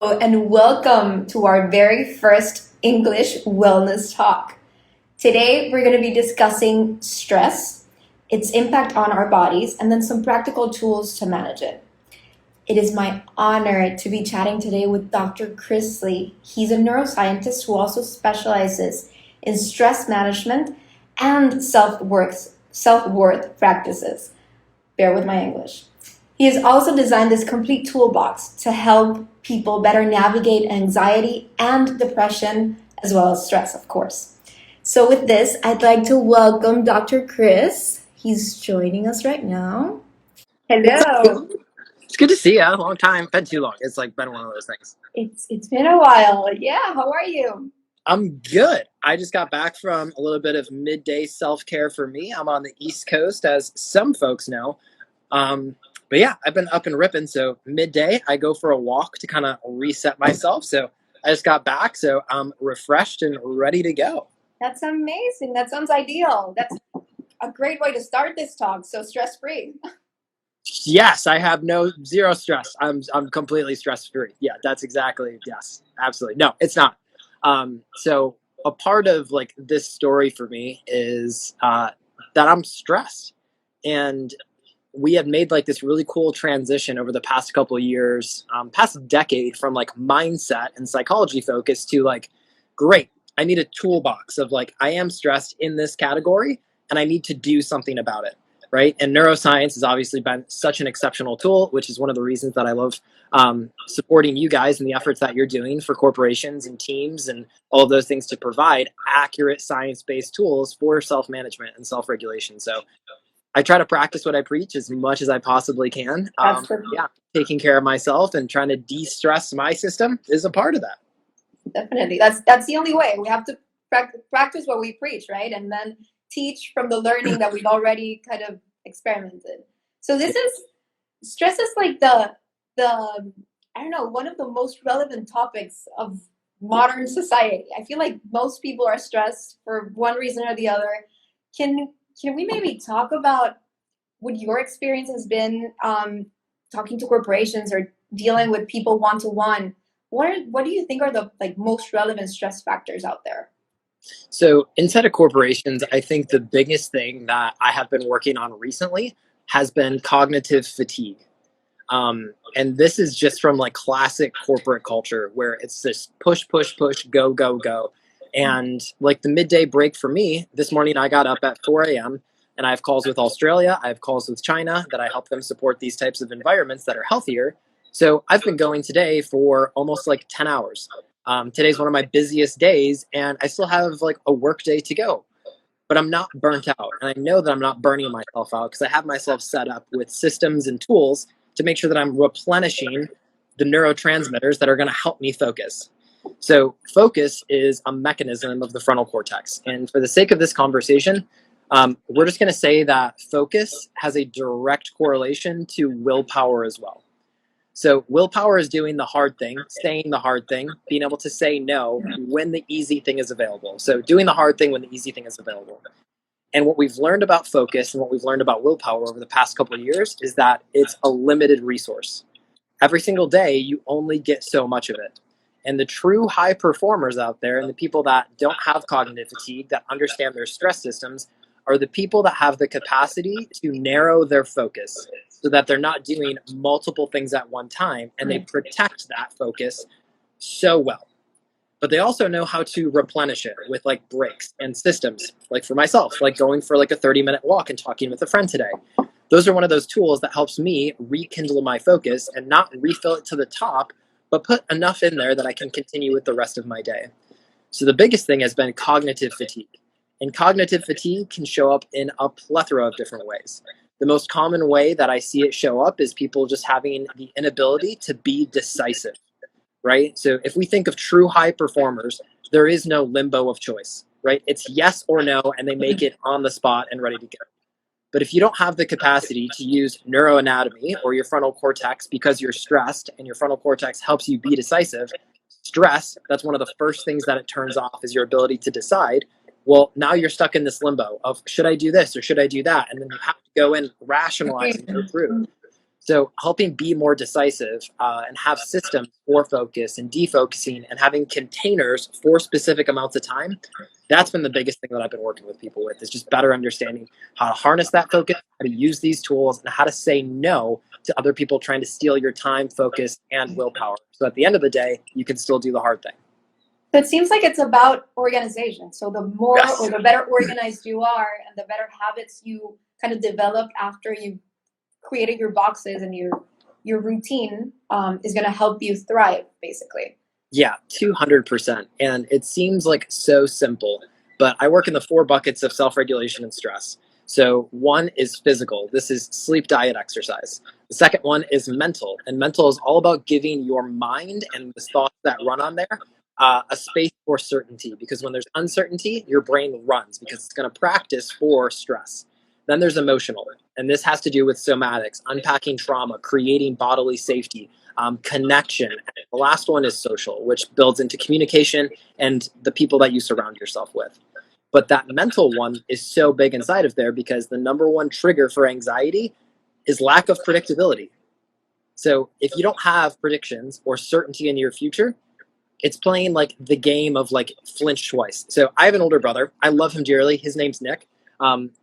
And welcome to our very first English wellness talk. Today, we're going to be discussing stress, its impact on our bodies, and then some practical tools to manage it. It is my honor to be chatting today with Dr. Chris Lee. He's a neuroscientist who also specializes in stress management and self-worth practices. Bear with my English. He has also designed this complete toolbox to help people better navigate anxiety and depression, as well as stress, of course. So with this, I'd like to welcome Dr. Chris. He's joining us right now. What's up? Hello. It's good to see you. Long time. Been too long. It's like been one of those things. It's been a while. Yeah, how are you? I'm good. I just got back from a little bit of midday self-care for me. I'm on the East Coast, as some folks know. Um, but yeah, I've been up and ripping. So midday, I go for a walk to kind of reset myself. So I just got back, so I'm refreshed and ready to go. That's amazing. That sounds ideal. That's a great way to start this talk, so stress-free. Yes, I have zero stress. I'm completely stress free. Yeah, that's exactly, yes, absolutely. No, it's not. So a part of like this story for me is that I'm stressed, and we have made like this really cool transition over the past couple of years, past decade, from like mindset and psychology focus to like, great, I need a toolbox of like, I am stressed in this category and I need to do something about it. Right. And neuroscience has obviously been such an exceptional tool, which is one of the reasons that I love supporting you guys and the efforts that you're doing for corporations and teams and all of those things to provide accurate science-based tools for self-management and self-regulation. So I try to practice what I preach as much as I possibly can. That's perfect. Yeah, taking care of myself and trying to de-stress my system is a part of that. Definitely. That's the only way. We have to practice what we preach, right? And then teach from the learning that we've already kind of experimented. So this is stress is like the I don't know, one of the most relevant topics of modern society. I feel like most people are stressed for one reason or the other. Can can we maybe talk about what your experience has been talking to corporations or dealing with people one to one? What do you think are the like most relevant stress factors out there? So inside of corporations, I think the biggest thing that I have been working on recently has been cognitive fatigue. And this is just from like classic corporate culture where it's this push, push, push, go, go, go. And like the midday break for me, this morning I got up at 4 a.m. and I have calls with Australia. I have calls with China that I help them support these types of environments that are healthier. So I've been going today for almost like 10 hours. Today's one of my busiest days and I still have like a work day to go, but I'm not burnt out. And I know that I'm not burning myself out because I have myself set up with systems and tools to make sure that I'm replenishing the neurotransmitters that are going to help me focus. So focus is a mechanism of the frontal cortex. And for the sake of this conversation, we're just going to say that focus has a direct correlation to willpower as well. So willpower is doing the hard thing, saying the hard thing, being able to say no when the easy thing is available. So doing the hard thing when the easy thing is available. And what we've learned about focus and what we've learned about willpower over the past couple of years is that it's a limited resource. Every single day, you only get so much of it. And the true high performers out there and the people that don't have cognitive fatigue, that understand their stress systems, are the people that have the capacity to narrow their focus so that they're not doing multiple things at one time and they protect that focus so well. But they also know how to replenish it with like breaks and systems. Like for myself, like going for like a 30-minute walk and talking with a friend today. Those are one of those tools that helps me rekindle my focus and not refill it to the top, but put enough in there that I can continue with the rest of my day. So the biggest thing has been cognitive fatigue. And cognitive fatigue can show up in a plethora of different ways. The most common way that I see it show up is people just having the inability to be decisive. Right? So if we think of true high performers, there is no limbo of choice, right? It's yes or no, and they make it on the spot and ready to go. But if you don't have the capacity to use neuroanatomy or your frontal cortex because you're stressed and your frontal cortex helps you be decisive, stress, that's one of the first things that it turns off is your ability to decide. Well, now you're stuck in this limbo of should I do this or should I do that? And then you have to go and rationalize and go through. So helping be more decisive and have systems for focus and defocusing and having containers for specific amounts of time, that's been the biggest thing that I've been working with people with, is just better understanding how to harness that focus, how to use these tools, and how to say no to other people trying to steal your time, focus, and willpower. So at the end of the day, you can still do the hard thing. So it seems like it's about organization. So the more Yes. or the better organized you are, and the better habits you kind of develop after you created your boxes and your routine, is going to help you thrive, basically. Yeah, 200%. And it seems like so simple, but I work in the 4 buckets of self regulation and stress. So, one is physical. This is sleep, diet, exercise. The second one is mental. And mental is all about giving your mind and the thoughts that run on there a space for certainty. Because when there's uncertainty, your brain runs because it's going to practice for stress. Then there's emotional. And this has to do with somatics, unpacking trauma, creating bodily safety, connection. And the last one is social, which builds into communication and the people that you surround yourself with. But that mental one is so big inside of there because the number one trigger for anxiety is lack of predictability. So if you don't have predictions or certainty in your future, it's playing like the game of like flinch twice. So I have an older brother. I love him dearly. His name's Nick.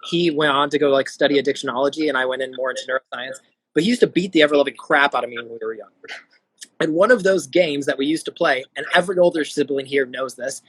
He went on to go like study addictionology, and I went in more into neuroscience. But he used to beat the ever loving crap out of me when we were young. And one of those games that we used to play, and every older sibling here knows this,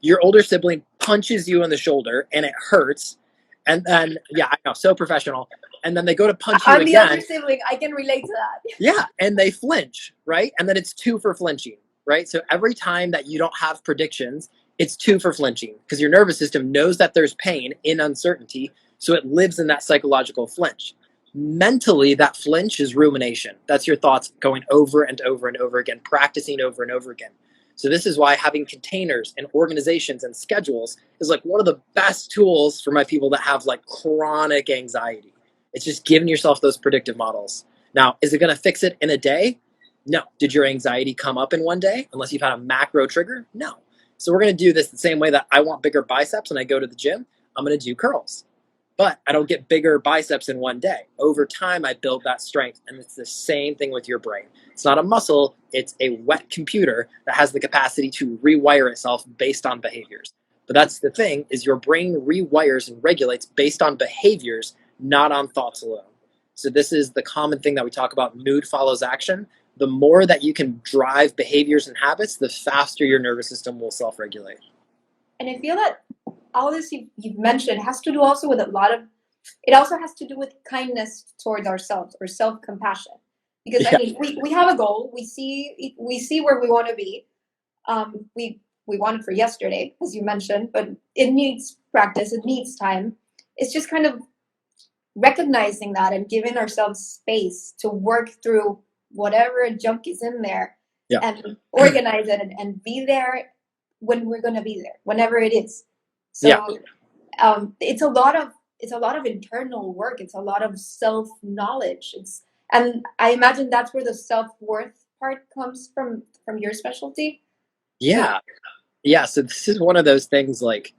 your older sibling punches you in the shoulder and it hurts. And then, yeah, I know, so professional. And then they go to punch you I'm the again. other sibling. I can relate to that. Yeah, and they flinch, right? And then it's 2 for flinching, right? So every time that you don't have predictions, it's 2 for flinching because your nervous system knows that there's pain in uncertainty, so it lives in that psychological flinch. Mentally, that flinch is rumination. That's your thoughts going over and over and over again, practicing over and over again. So this is why having containers and organizations and schedules is like one of the best tools for my people that have like chronic anxiety. It's just giving yourself those predictive models. Now, is it going to fix it in a day? No. Did your anxiety come up in one day? Unless you've had a macro trigger? No. So we're going to do this the same way that I want bigger biceps and I go to the gym. I'm going to do curls. But I don't get bigger biceps in one day. Over time, I build that strength. And it's the same thing with your brain. It's not a muscle. It's a wet computer that has the capacity to rewire itself based on behaviors. But that's the thing, is your brain rewires and regulates based on behaviors, not on thoughts alone. So this is the common thing that we talk about, mood follows action. The more that you can drive behaviors and habits, the faster your nervous system will self-regulate. And I feel that all this you've mentioned has to do also with it also has to do with kindness towards ourselves or self-compassion. Because Yeah. I mean, we have a goal. We see where we want to be. We want it for yesterday, as you mentioned, but it needs practice. It needs time. It's just kind of recognizing that and giving ourselves space to work through whatever junk is in there, Yeah. and organize it and be there when we're going to be there, whenever it is. So Yeah. it's a lot of internal work. It's a lot of self-knowledge. And I imagine that's where the self-worth part comes from your specialty. Yeah. Yeah. So this is one of those things like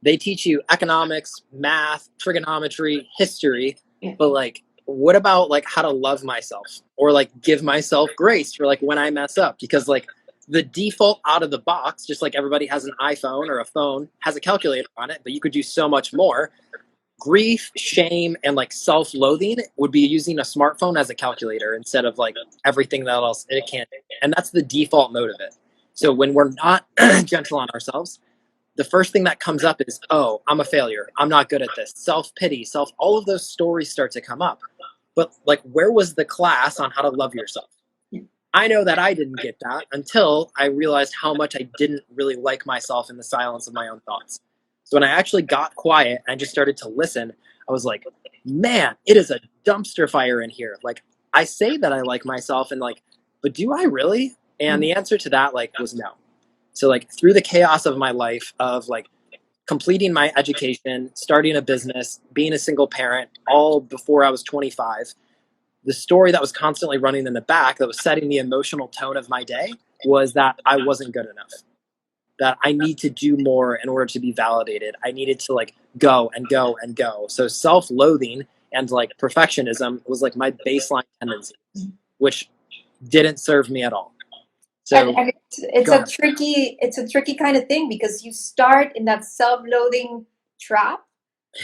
they teach you economics, math, trigonometry, history, Yeah. but like, what about like how to love myself or like give myself grace for like when I mess up? Because like the default out of the box, just like everybody has an iPhone or a phone, has a calculator on it, but you could do so much more. Grief, shame, and like self-loathing would be using a smartphone as a calculator instead of like everything that else it can. And that's the default mode of it. So when we're not gentle on ourselves, the first thing that comes up is, oh, I'm a failure. I'm not good at this. Self-pity, all of those stories start to come up. But like, where was the class on how to love yourself? I know that I didn't get that until I realized how much I didn't really like myself in the silence of my own thoughts. So when I actually got quiet and just started to listen, I was like, man, it is a dumpster fire in here. Like, I say that I like myself and like, but do I really? And the answer to that like was no. So like through the chaos of my life of like completing my education, starting a business, being a single parent, all before I was 25, the story that was constantly running in the back that was setting the emotional tone of my day was that I wasn't good enough, that I need to do more in order to be validated. I needed to like go and go and go. So self-loathing and like perfectionism was like my baseline tendency, which didn't serve me at all. So And it's a tricky kind of thing because you start in that self-loathing trap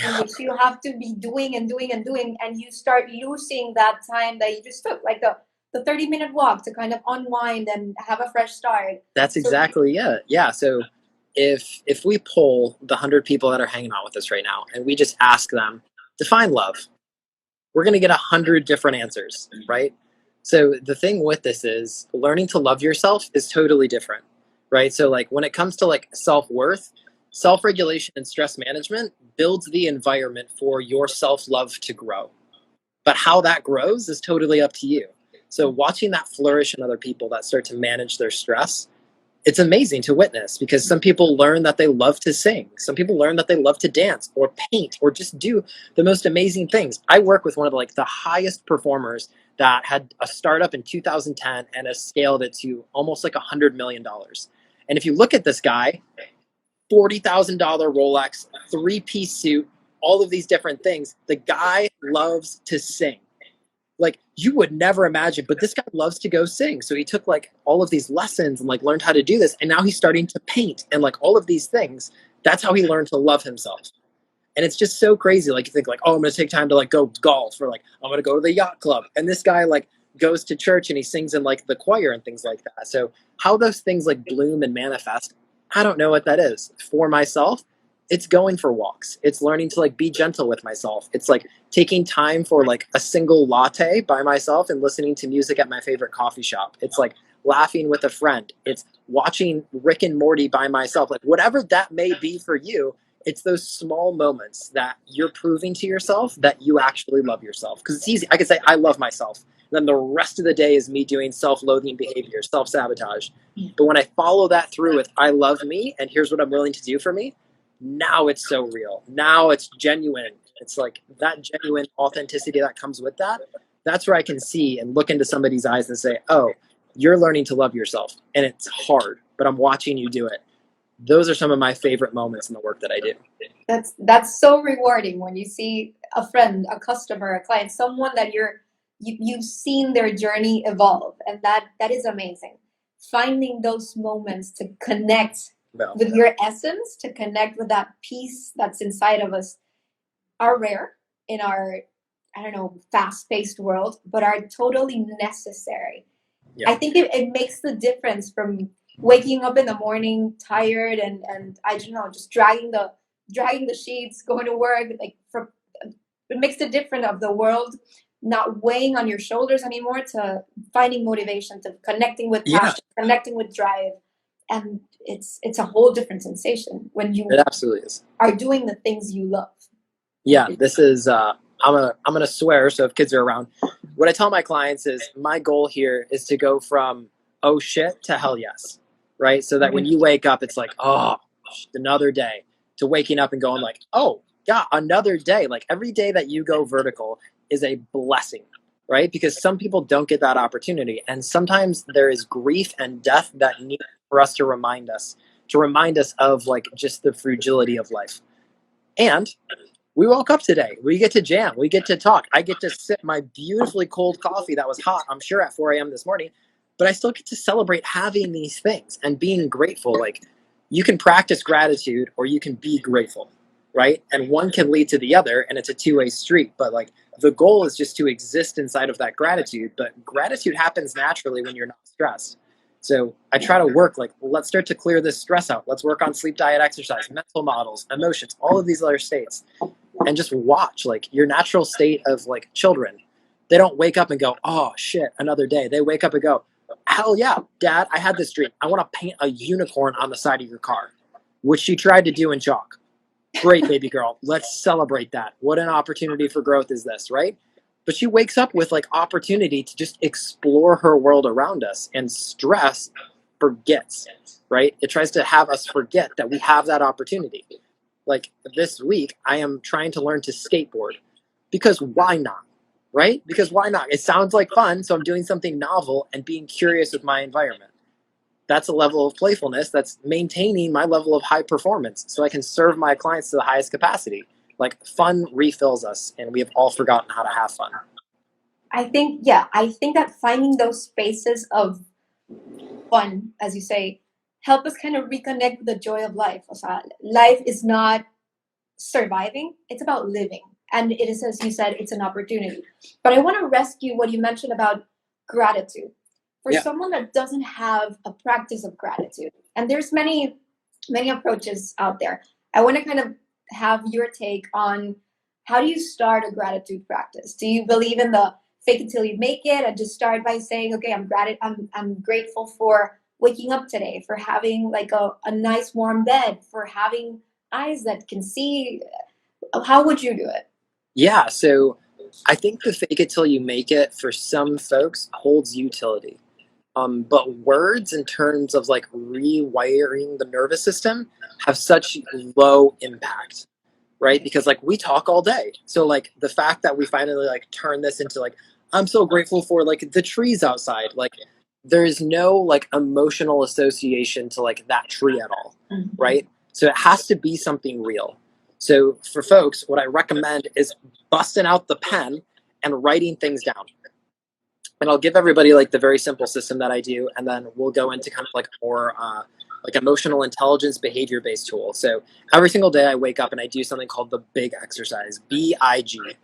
in which you have to be doing and doing and doing, and you start losing that time that you just took, like the 30-minute walk to kind of unwind and have a fresh start. That's So exactly it. Yeah. So if we poll the 100 people that are hanging out with us right now and we just ask them, define love, we're going to get 100 different answers, right? So the thing with this is learning to love yourself is totally different, right? So like when it comes to like self-worth, self-regulation and stress management builds the environment for your self-love to grow. But how that grows is totally up to you. So watching that flourish in other people that start to manage their stress, it's amazing to witness because some people learn that they love to sing. Some people learn that they love to dance or paint or just do the most amazing things. I work with one of the highest performers that had a startup in 2010 and has scaled it to almost like $100 million. And if you look at this guy, $40,000 Rolex, three-piece suit, all of these different things, the guy loves to sing. Like you would never imagine, but this guy loves to go sing. So he took like all of these lessons and like learned how to do this. And now he's starting to paint and like all of these things. That's how he learned to love himself. And it's just so crazy. Like you think like, oh, I'm going to take time to like go golf, or like, I'm going to go to the yacht club. And this guy like goes to church and he sings in like the choir and things like that. So how those things like bloom and manifest, I don't know what that is. For myself, it's going for walks. It's learning to like be gentle with myself. It's like taking time for like a single latte by myself and listening to music at my favorite coffee shop. It's like laughing with a friend. It's watching Rick and Morty by myself. Like whatever that may be for you, it's those small moments that you're proving to yourself that you actually love yourself. Because it's easy. I can say I love myself. And then the rest of the day is me doing self-loathing behavior, self-sabotage. But when I follow that through with I love me and here's what I'm willing to do for me, now it's so real. Now it's genuine. It's like that genuine authenticity that comes with that. That's where I can see and look into somebody's eyes and say, oh, you're learning to love yourself. And it's hard, but I'm watching you do it. Those are some of my favorite moments in the work that I do. that's so rewarding when you see a friend, a customer, a client, someone that you've seen their journey evolve, and that is amazing. Finding those moments to connect with your essence, to connect with that peace that's inside of us, are rare in our, I don't know, fast-paced world, but are totally necessary. Yeah. I think it makes the difference from waking up in the morning tired and I don't know, just dragging the sheets, going to work. Like from it makes the difference of the world not weighing on your shoulders anymore, to finding motivation, to connecting with passion, connecting with drive. And it's a whole different sensation when you It absolutely is. are doing the things you love. Yeah, this is I'm gonna swear, so if kids are around, what I tell my clients is my goal here is to go from oh shit to hell yes. Right? So that when you wake up it's like, oh, another day, to waking up and going like, oh yeah, another day. Like every day that you go vertical is a blessing, right? Because some people don't get that opportunity. And sometimes there is grief and death that need for us to remind us of like just the fragility of life. And we woke up today. We get to jam. We get to talk. I get to sip my beautifully cold coffee that was hot, I'm sure, at 4 a.m. this morning. But I still get to celebrate having these things and being grateful. Like you can practice gratitude or you can be grateful, right? And one can lead to the other, and it's a two-way street. But like the goal is just to exist inside of that gratitude. But gratitude happens naturally when you're not stressed. So I try to work like, well, let's start to clear this stress out. Let's work on sleep, diet, exercise, mental models, emotions, all of these other states. And just watch like your natural state of like children. They don't wake up and go, oh shit, another day. They wake up and go, hell yeah, dad, I had this dream. I want to paint a unicorn on the side of your car, which she tried to do in chalk. Great, baby girl. Let's celebrate that. What an opportunity for growth is this, right? But she wakes up with like opportunity to just explore her world around us, and stress forgets, right? It tries to have us forget that we have that opportunity. Like this week, I am trying to learn to skateboard because why not, right? Because why not? It sounds like fun, so I'm doing something novel and being curious with my environment. That's a level of playfulness that's maintaining my level of high performance so I can serve my clients to the highest capacity. Like fun refills us, and we have all forgotten how to have fun. I think that finding those spaces of fun, as you say, help us kind of reconnect with the joy of life. O sea, life is not surviving, it's about living. And it is, as you said, it's an opportunity. But I want to rescue what you mentioned about gratitude. For Yeah. someone that doesn't have a practice of gratitude, and there's many approaches out there, I want to kind of have your take on how do you start a gratitude practice? Do you believe in the fake it till you make it and just start by saying, okay, I'm grateful for waking up today, for having like a nice warm bed, for having eyes that can see? How would you do it? Yeah. So I think the fake it till you make it for some folks holds utility. But words in terms of like rewiring the nervous system have such low impact, right? Because like we talk all day. So like the fact that we finally like turn this into like, I'm so grateful for like the trees outside. Like there's no like emotional association to like that tree at all, right? So it has to be something real. So for folks, what I recommend is busting out the pen and writing things down. And I'll give everybody like the very simple system that I do, and then we'll go into kind of like more like emotional intelligence behavior based tool. So every single day I wake up and I do something called the big exercise, BIG.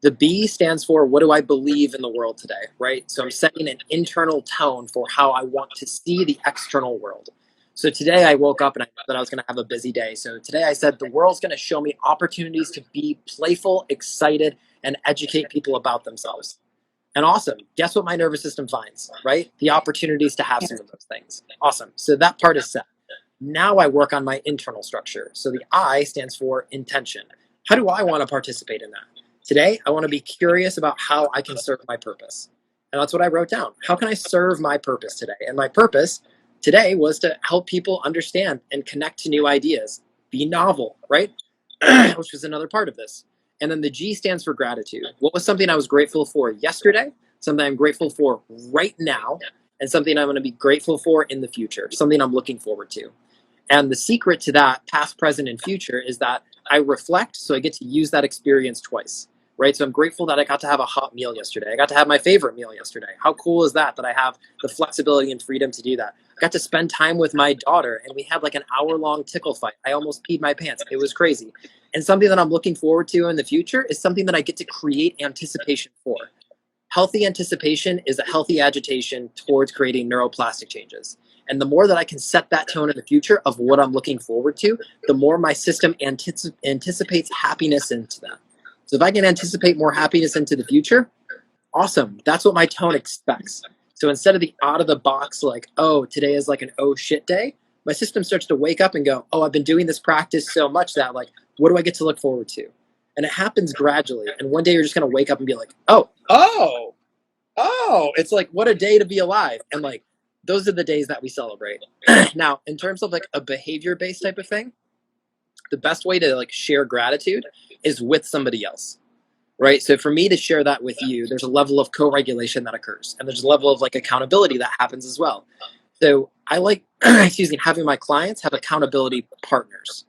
The B stands for what do I believe in the world today, right? So I'm setting an internal tone for how I want to see the external world. So today I woke up and I knew that I was going to have a busy day. So today I said the world's going to show me opportunities to be playful, excited, and educate people about themselves. And awesome. Guess what my nervous system finds, right? The opportunities to have some of those things. Awesome. So that part is set. Now I work on my internal structure. So the I stands for intention. How do I want to participate in that? Today, I want to be curious about how I can serve my purpose. And that's what I wrote down. How can I serve my purpose today? And my purpose today was to help people understand and connect to new ideas, be novel, right? Which was another part of this. And then the G stands for gratitude. What was something I was grateful for yesterday, something I'm grateful for right now, and something I'm going to be grateful for in the future, something I'm looking forward to. And the secret to that, past, present, and future, is that I reflect so I get to use that experience twice, right? So I'm grateful that I got to have a hot meal yesterday. I got to have my favorite meal yesterday. How cool is that I have the flexibility and freedom to do that? I got to spend time with my daughter, and we had like an hour-long tickle fight. I almost peed my pants. It was crazy. And something that I'm looking forward to in the future is something that I get to create anticipation for. Healthy anticipation is a healthy agitation towards creating neuroplastic changes. And the more that I can set that tone in the future of what I'm looking forward to, the more my system anticipates happiness into that. So if I can anticipate more happiness into the future, awesome. That's what my tone expects. So instead of the out of the box, like, oh, today is like an oh shit day, my system starts to wake up and go, oh, I've been doing this practice so much that like, what do I get to look forward to? And it happens gradually. And one day you're just going to wake up and be like, oh, it's like, what a day to be alive. And like, those are the days that we celebrate. Now, in terms of like a behavior based type of thing, the best way to like share gratitude is with somebody else, right? So for me to share that with you, there's a level of co-regulation that occurs, and there's a level of like accountability that happens as well. So I like, excuse me, having my clients have accountability partners.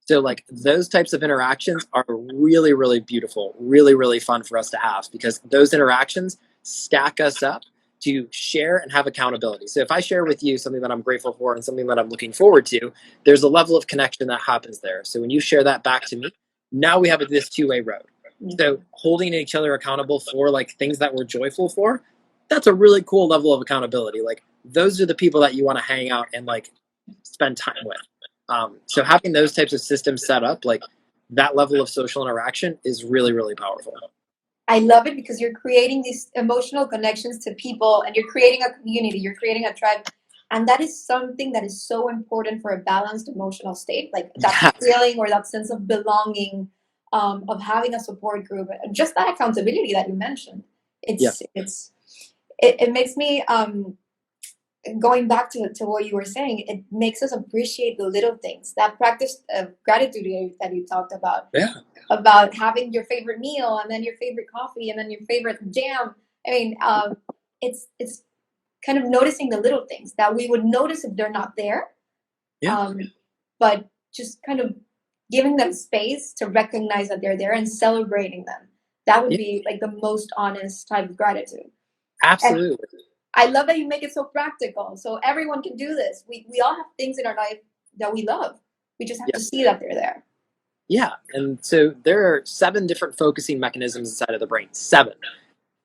So like those types of interactions are really, really beautiful, really, really fun for us to have, because those interactions stack us up to share and have accountability. So if I share with you something that I'm grateful for and something that I'm looking forward to, there's a level of connection that happens there. So when you share that back to me, now we have this two-way road. So holding each other accountable for like things that we're joyful for, that's a really cool level of accountability. Like those are the people that you want to hang out and like spend time with. So having those types of systems set up, like that level of social interaction, is really, really powerful. I love it because you're creating these emotional connections to people and you're creating a community, you're creating a tribe. And that is something that is so important for a balanced emotional state. Like that Yes. feeling or that sense of belonging, of having a support group, just that accountability that you mentioned. Yeah. It makes me going back to what you were saying, it makes us appreciate the little things. That practice of gratitude that you talked Yeah. about having your favorite meal and then your favorite coffee and then your favorite jam. I mean, it's kind of noticing the little things that we would notice if they're not there. Yeah. But just kind of giving them space to recognize that they're there and celebrating them. That would Yeah, be like the most honest type of gratitude. And absolutely. I love that you make it so practical. So everyone can do this. We all have things in our life that we love. We just have Yeah. to see that they're there. Yeah. And so there are 7 different focusing mechanisms inside of the brain. 7.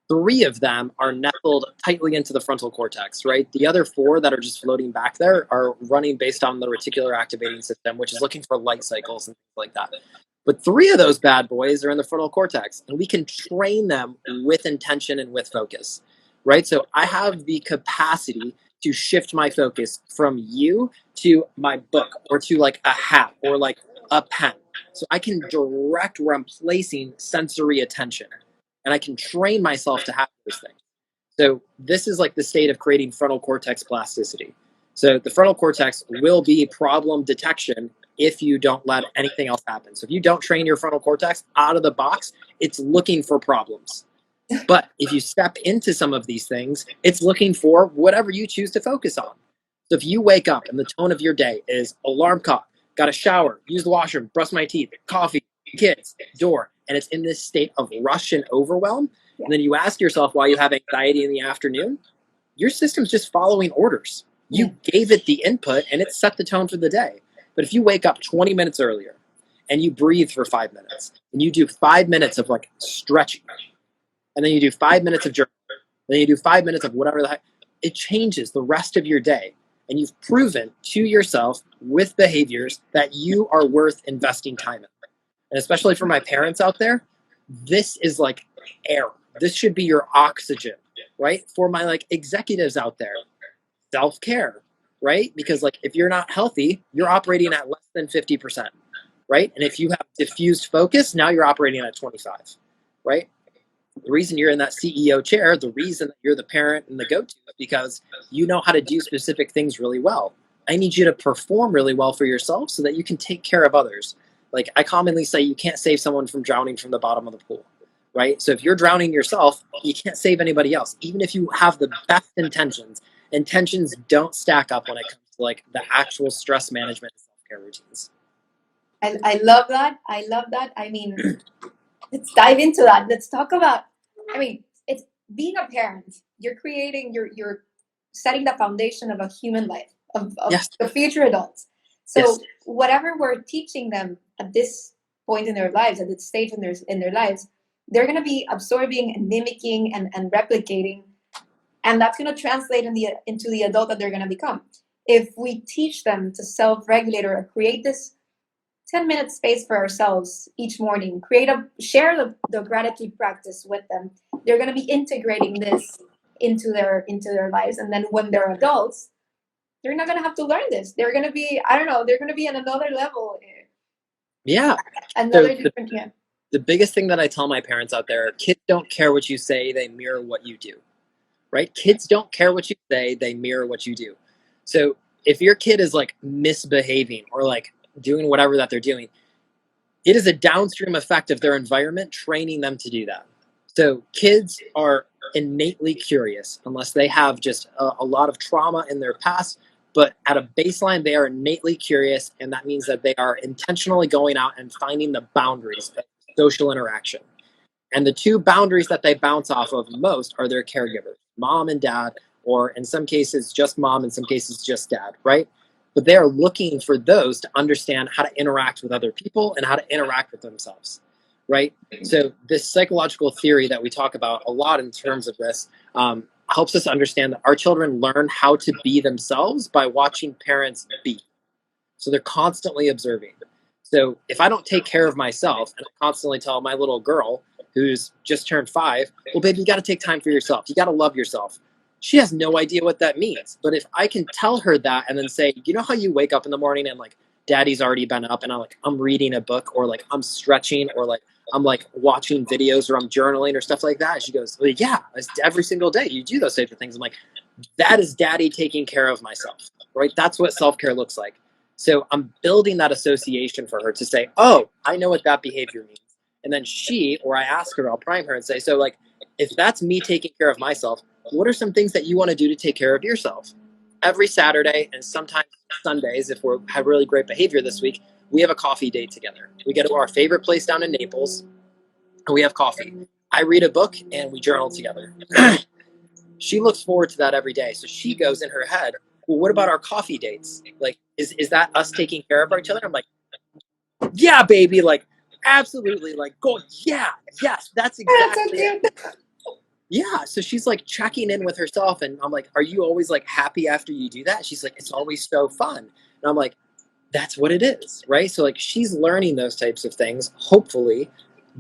3 of them are nestled tightly into the frontal cortex, right? The other 4 that are just floating back there are running based on the reticular activating system, which is looking for light cycles and things like that. But 3 of those bad boys are in the frontal cortex, and we can train them with intention and with focus, right? So I have the capacity to shift my focus from you to my book or to like a hat or like a pen. So I can direct where I'm placing sensory attention, and I can train myself to have those things. So this is like the state of creating frontal cortex plasticity. So the frontal cortex will be problem detection if you don't let anything else happen. So if you don't train your frontal cortex out of the box, it's looking for problems. But if you step into some of these things, it's looking for whatever you choose to focus on. So if you wake up and the tone of your day is alarm clock, got a shower, use the washroom, brush my teeth, coffee, kids, door, and it's in this state of rush and overwhelm, Yeah. and then you ask yourself why you have anxiety in the afternoon, your system's just following orders. You gave it the input and it set the tone for the day. But if you wake up 20 minutes earlier and you breathe for 5 minutes and you do 5 minutes of like stretching, and then you do 5 minutes of journaling, then you do 5 minutes of whatever the heck, it changes the rest of your day. And you've proven to yourself with behaviors that you are worth investing time in. And especially for my parents out there, this is like air. This should be your oxygen, right? For my like executives out there, self-care, right? Because like if you're not healthy, you're operating at less than 50%, right? And if you have diffused focus, now you're operating at 25, right? The reason you're in that CEO chair, the reason that you're the parent and the go-to is because you know how to do specific things really well. I need you to perform really well for yourself so that you can take care of others. Like I commonly say, you can't save someone from drowning from the bottom of the pool, right? So if you're drowning yourself, you can't save anybody else. Even if you have the best intentions, intentions don't stack up when it comes to like the actual stress management and self-care routines. I love that. I love that. I mean, let's dive into that. Let's talk about, I mean, it's being a parent. You're creating, you're setting the foundation of a human life, of Yes. the future adults. So Yes. whatever we're teaching them at this point in their lives, at this stage in their lives, they're going to be absorbing and mimicking and replicating, and that's going to translate into the adult that they're going to become. If we teach them to self-regulate or create this 10-minute space for ourselves each morning, share the gratitude practice with them, they're going to be integrating this into their lives. And then when they're adults, they're not going to have to learn this. They're going to be, I don't know, they're going to be at another level, Yeah. another So different, yeah. the biggest thing that I tell my parents out there, kids don't care what you say, they mirror what you do, right? Kids don't care what you say, they mirror what you do. So if your kid is like misbehaving or like doing whatever that they're doing, it is a downstream effect of their environment training them to do that. So kids are innately curious unless they have just a lot of trauma in their past. But at a baseline, they are innately curious, and that means that they are intentionally going out and finding the boundaries of social interaction. And the 2 boundaries that they bounce off of most are their caregivers, mom and dad, or in some cases just mom, in some cases just dad, right? But they are looking for those to understand how to interact with other people and how to interact with themselves, right? So this psychological theory that we talk about a lot in terms of this helps us understand that our children learn how to be themselves by watching parents be. So they're constantly observing. So if I don't take care of myself and I constantly tell my little girl who's just turned 5, well, baby, you got to take time for yourself. You got to love yourself. She has no idea what that means. But if I can tell her that and then say, you know how you wake up in the morning and like daddy's already been up and I'm reading a book or like I'm stretching or like I'm like watching videos or I'm journaling or stuff like that. And she goes, well, yeah, every single day you do those types of things. I'm like, that is daddy taking care of myself, right? That's what self-care looks like. So I'm building that association for her to say, oh, I know what that behavior means. And then she, or I ask her, I'll prime her and say, so like, if that's me taking care of myself, what are some things that you want to do to take care of yourself? every Saturday and sometimes Sundays, if we have really great behavior this week, we have a coffee date together. We go to our favorite place down in Naples and we have coffee. I read a book and we journal together. She looks forward to that every day. So she goes in her head, well, what about our coffee dates? Like, is that us taking care of each other? I'm like, yeah, baby. Like, absolutely. Like, go, yeah, yes, that's That's so exactly it. cute. Yeah. So she's like checking in with herself. And I'm like, are you always like happy after you do that? She's like, it's always so fun. And I'm like, that's what it is, right? So like she's learning those types of things, hopefully,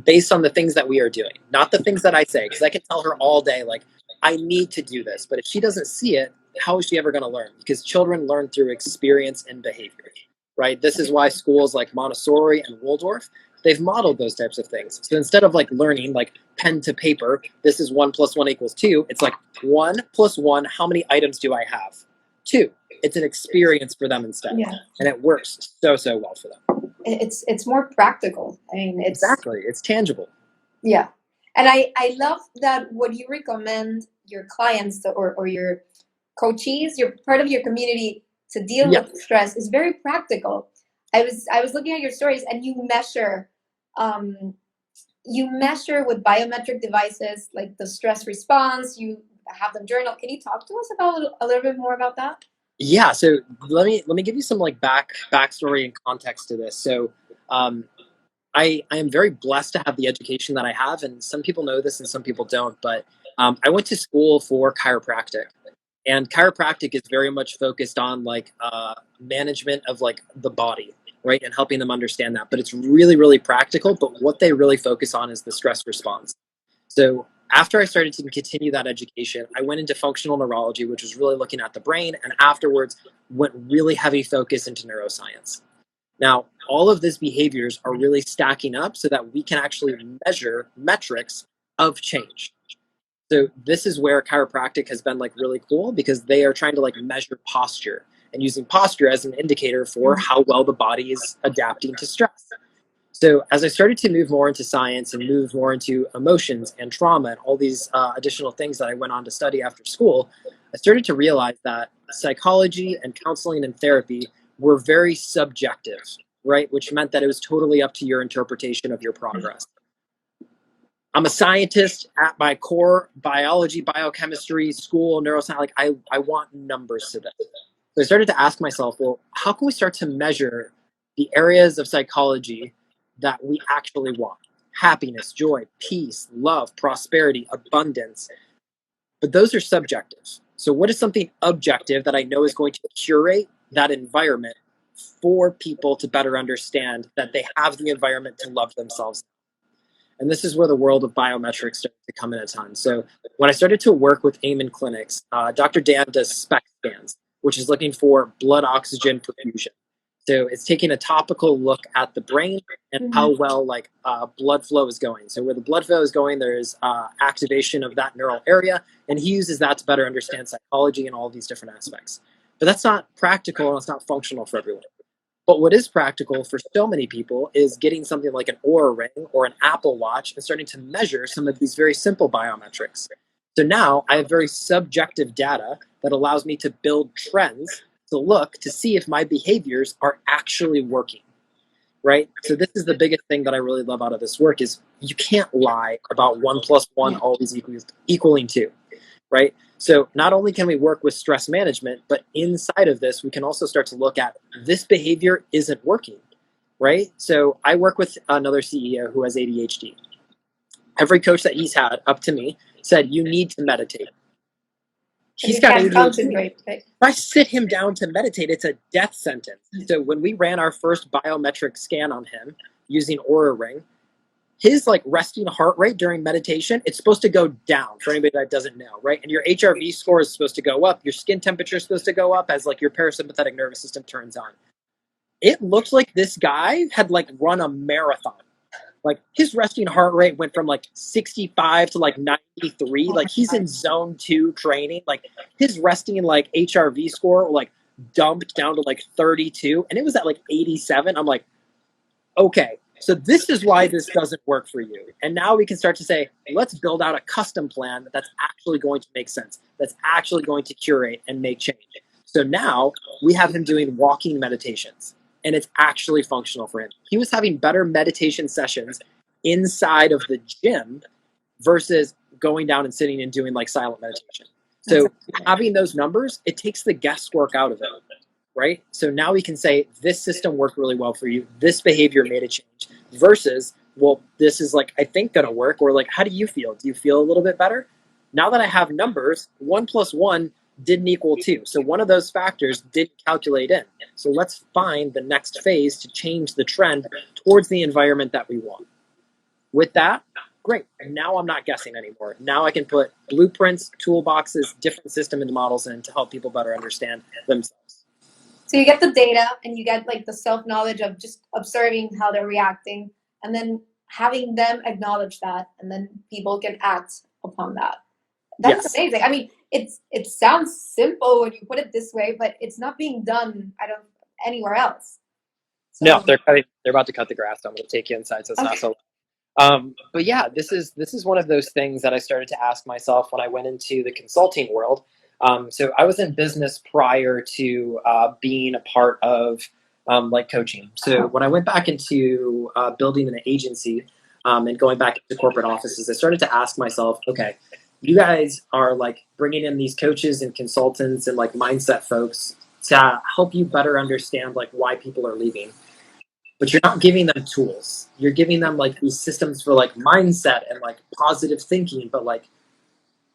based on the things that we are doing, not the things that I say, because I can tell her all day, like, I need to do this. But if she doesn't see it, how is she ever going to learn? Because children learn through experience and behavior, right? This is why schools like Montessori and Waldorf, they've modeled those types of things. So instead of like learning like pen to paper, this is 1 + 1 = 2, it's like 1 + 1, how many items do I have? 2. It's an experience for them instead. Yeah. And it works so well for them. It's more practical. I mean, Exactly. It's tangible. yeah. And I love that what you recommend your clients or your coachees, your part of your community to deal Yeah. with stress is very practical. I was looking at your stories and um, you measure with biometric devices like the stress response. You have them journal. Can you talk to us about a little bit more about that? Yeah. So let me give you some like backstory and context to this. So um, I am very blessed to have the education that I have, and some people know this and some people don't. But I went to school for chiropractic, and chiropractic is very much focused on like management of like the body, right, and helping them understand that. But it's really practical. But what they really focus on is the stress response. So after I started to continue that education, I went into functional neurology, which was really looking at the brain, and afterwards went really heavy focus into neuroscience. Now, all of these behaviors are really stacking up so that we can actually measure metrics of change. So this is where chiropractic has been like really cool because they are trying to like measure posture and using posture as an indicator for how well the body is adapting to stress. So as I started to move more into science and move more into emotions and trauma and all these additional things that I went on to study after school, I started to realize that psychology and counseling and therapy were very subjective, right? Which meant that it was totally up to your interpretation of your progress. I'm a scientist at my core, biology, biochemistry, school, neuroscience. Like I want numbers to this. So I started to ask myself, well, how can we start to measure the areas of psychology that we actually want? Happiness, joy, peace, love, prosperity, abundance. But those are subjective. So what is something objective that I know is going to curate that environment for people to better understand that they have the environment to love themselves? And this is where the world of biometrics started to come in a ton. So when I started to work with Amen Clinics, Dr. Dan does SPECT scans, which is looking for blood oxygen perfusion. So it's taking a topical look at the brain and how well like blood flow is going. So where the blood flow is going, there's activation of that neural area, and he uses that to better understand psychology and all of these different aspects. But that's not practical and it's not functional for everyone. But what is practical for so many people is getting something like an Oura Ring or an Apple Watch and starting to measure some of these very simple biometrics. So now I have very subjective data that allows me to build trends to look to see if my behaviors are actually working, right? So this is the biggest thing that I really love out of this work is you can't lie about 1 + 1 always equaling 2, right? So not only can we work with stress management, but inside of this, we can also start to look at this behavior isn't working, right? So I work with another CEO who has ADHD. Every coach that he's had up to me said, you need to meditate. He's got ADHD. Right? If I sit him down to meditate, it's a death sentence. So when we ran our first biometric scan on him using Oura Ring, his like resting heart rate during meditation, it's supposed to go down for anybody that doesn't know, right? And your HRV score is supposed to go up. Your skin temperature is supposed to go up as like your parasympathetic nervous system turns on. It looked like this guy had like run a marathon. Like his resting heart rate went from like 65 to like 93. Like he's in zone 2 training. Like his resting like HRV score like dumped down to like 32 and it was at like 87. I'm like, okay, so this is why this doesn't work for you. And now we can start to say, let's build out a custom plan that's actually going to make sense, that's actually going to curate and make change. So now we have him doing walking meditations, and it's actually functional for him. He was having better meditation sessions inside of the gym versus going down and sitting and doing like silent meditation. So having those numbers, it takes the guesswork out of it, right? So now we can say this system worked really well for you. This behavior made a change versus, well, this is like, I think going to work, or like, how do you feel? Do you feel a little bit better? Now that I have numbers, 1+1 didn't equal 2. So one of those factors didn't calculate in. So let's find the next phase to change the trend towards the environment that we want. With that, great. And now I'm not guessing anymore. Now I can put blueprints, toolboxes, different system and models in to help people better understand themselves. So you get the data and you get like the self-knowledge of just observing how they're reacting and then having them acknowledge that, and then people can act upon that. That's amazing. I mean, it sounds simple when you put it this way, but it's not being done anywhere else. So, no, they're about to cut the grass. I'm going to take you inside, so it's not so. But yeah, this is one of those things that I started to ask myself when I went into the consulting world. So I was in business prior to being a part of like coaching. So when I went back into building an agency and going back into corporate offices, I started to ask myself, okay, you guys are like bringing in these coaches and consultants and like mindset folks to help you better understand like why people are leaving. But you're not giving them tools. You're giving them like these systems for like mindset and like positive thinking. But like,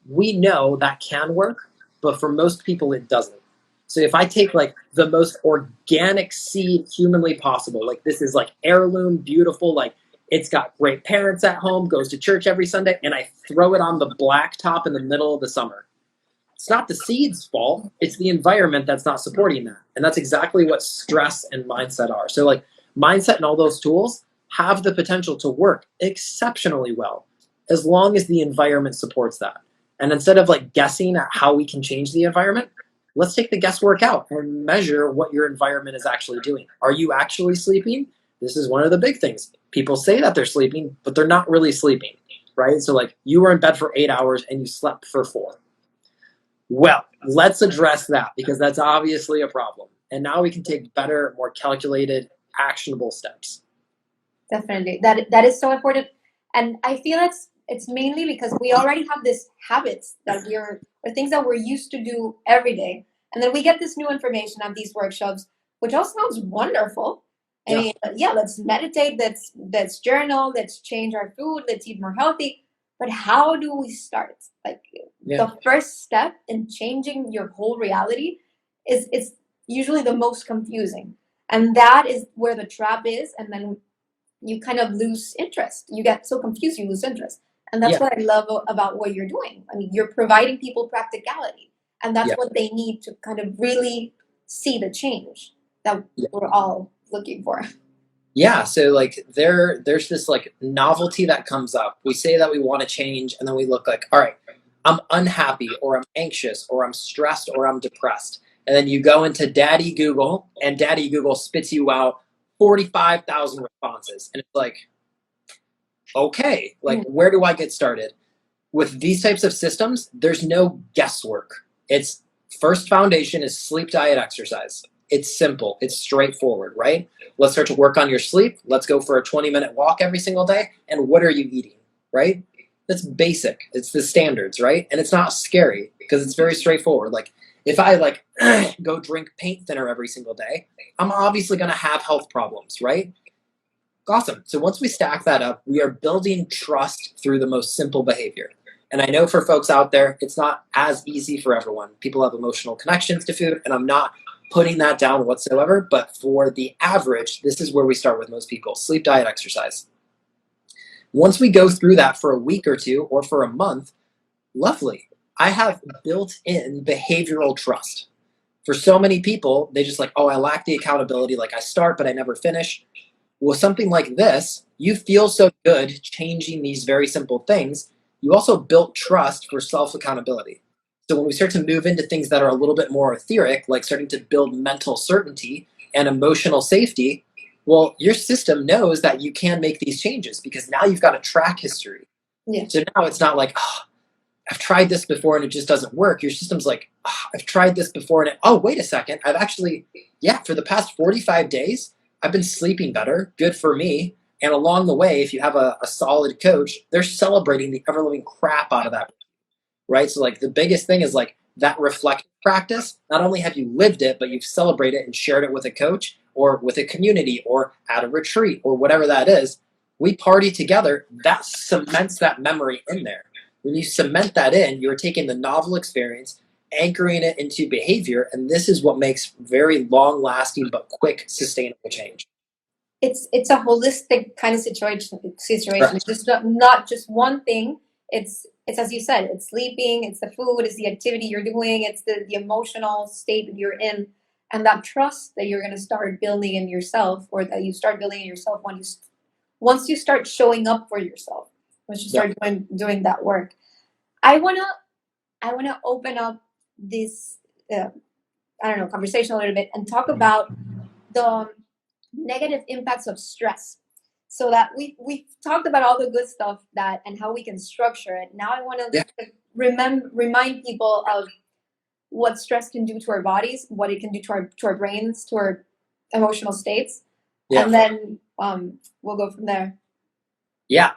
we know that can work, but for most people it doesn't. So if I take like the most organic seed humanly possible, like this is like heirloom, beautiful, like it's got great parents at home, goes to church every Sunday, and I throw it on the blacktop in the middle of the summer. It's not the seed's fault. It's the environment that's not supporting that. And that's exactly what stress and mindset are. So like mindset and all those tools have the potential to work exceptionally well as long as the environment supports that. And instead of like guessing at how we can change the environment, let's take the guesswork out and measure what your environment is actually doing. Are you actually sleeping? This is one of the big things. People say that they're sleeping, but they're not really sleeping, right? So like you were in bed for 8 hours and you slept for 4. Well, let's address that because that's obviously a problem. And now we can take better, more calculated, actionable steps. Definitely. That is so important. And I feel it's mainly because we already have these habits that or things that we're used to do every day. And then we get this new information at these workshops, which all sounds wonderful. I mean, let's meditate, let's journal, let's change our food, let's eat more healthy. But how do we start? Like the first step in changing your whole reality is usually the most confusing. And that is where the trap is. And then you kind of lose interest. You get so confused, you lose interest. And that's what I love about what you're doing. I mean, you're providing people practicality. And that's what they need to kind of really see the change that we're all looking for. Yeah, so like there's this like novelty that comes up. We say that we want to change, and then we look like, all right, I'm unhappy, or I'm anxious, or I'm stressed, or I'm depressed. And then you go into Daddy Google, and Daddy Google spits you out 45,000 responses. And it's like, okay, like where do I get started? With these types of systems, there's no guesswork. It's first foundation is sleep, diet, exercise. It's simple. It's straightforward, right? Let's start to work on your sleep. Let's go for a 20-minute walk every single day. And what are you eating, right? That's basic. It's the standards, right? And it's not scary because it's very straightforward. Like if I like go drink paint thinner every single day, I'm obviously going to have health problems, right? Awesome. So once we stack that up, we are building trust through the most simple behavior. And I know for folks out there, it's not as easy for everyone. People have emotional connections to food, and I'm not putting that down whatsoever. But for the average, this is where we start with most people: sleep, diet, exercise. Once we go through that for a week or two or for a month, lovely. I have built-in behavioral trust. For so many people, they just like, oh, I lack the accountability. Like I start, but I never finish. Well, something like this, you feel so good changing these very simple things. You also built trust for self-accountability. So when we start to move into things that are a little bit more etheric, like starting to build mental certainty and emotional safety, well, your system knows that you can make these changes because now you've got a track history. Yeah. So now it's not like, oh, I've tried this before and it just doesn't work. Your system's like, oh, I've tried this before and oh, wait a second. I've actually, yeah, for the past 45 days, I've been sleeping better. Good for me. And along the way, if you have a solid coach, they're celebrating the ever living crap out of that, right? So like the biggest thing is like that reflective practice. Not only have you lived it, but you've celebrated it and shared it with a coach or with a community or at a retreat or whatever that is. We party together. That cements that memory in there. When you cement that in, you're taking the novel experience, anchoring it into behavior, and this is what makes very long-lasting but quick, sustainable change. It's a holistic kind of situation. Right. It's just not just one thing. It's as you said, it's sleeping, it's the food, it's the activity you're doing, it's the emotional state that you're in, and that trust that you're going to start building in yourself, or that you start building in yourself once you start showing up for yourself, once you start doing that work. I wanna open up this I don't know, conversation a little bit and talk about the negative impacts of stress. So that we talked about all the good stuff that and how we can structure it. Now I want to Yeah. remind people of what stress can do to our bodies, what it can do to our brains, to our emotional states, Yeah. and then we'll go from there. Yeah.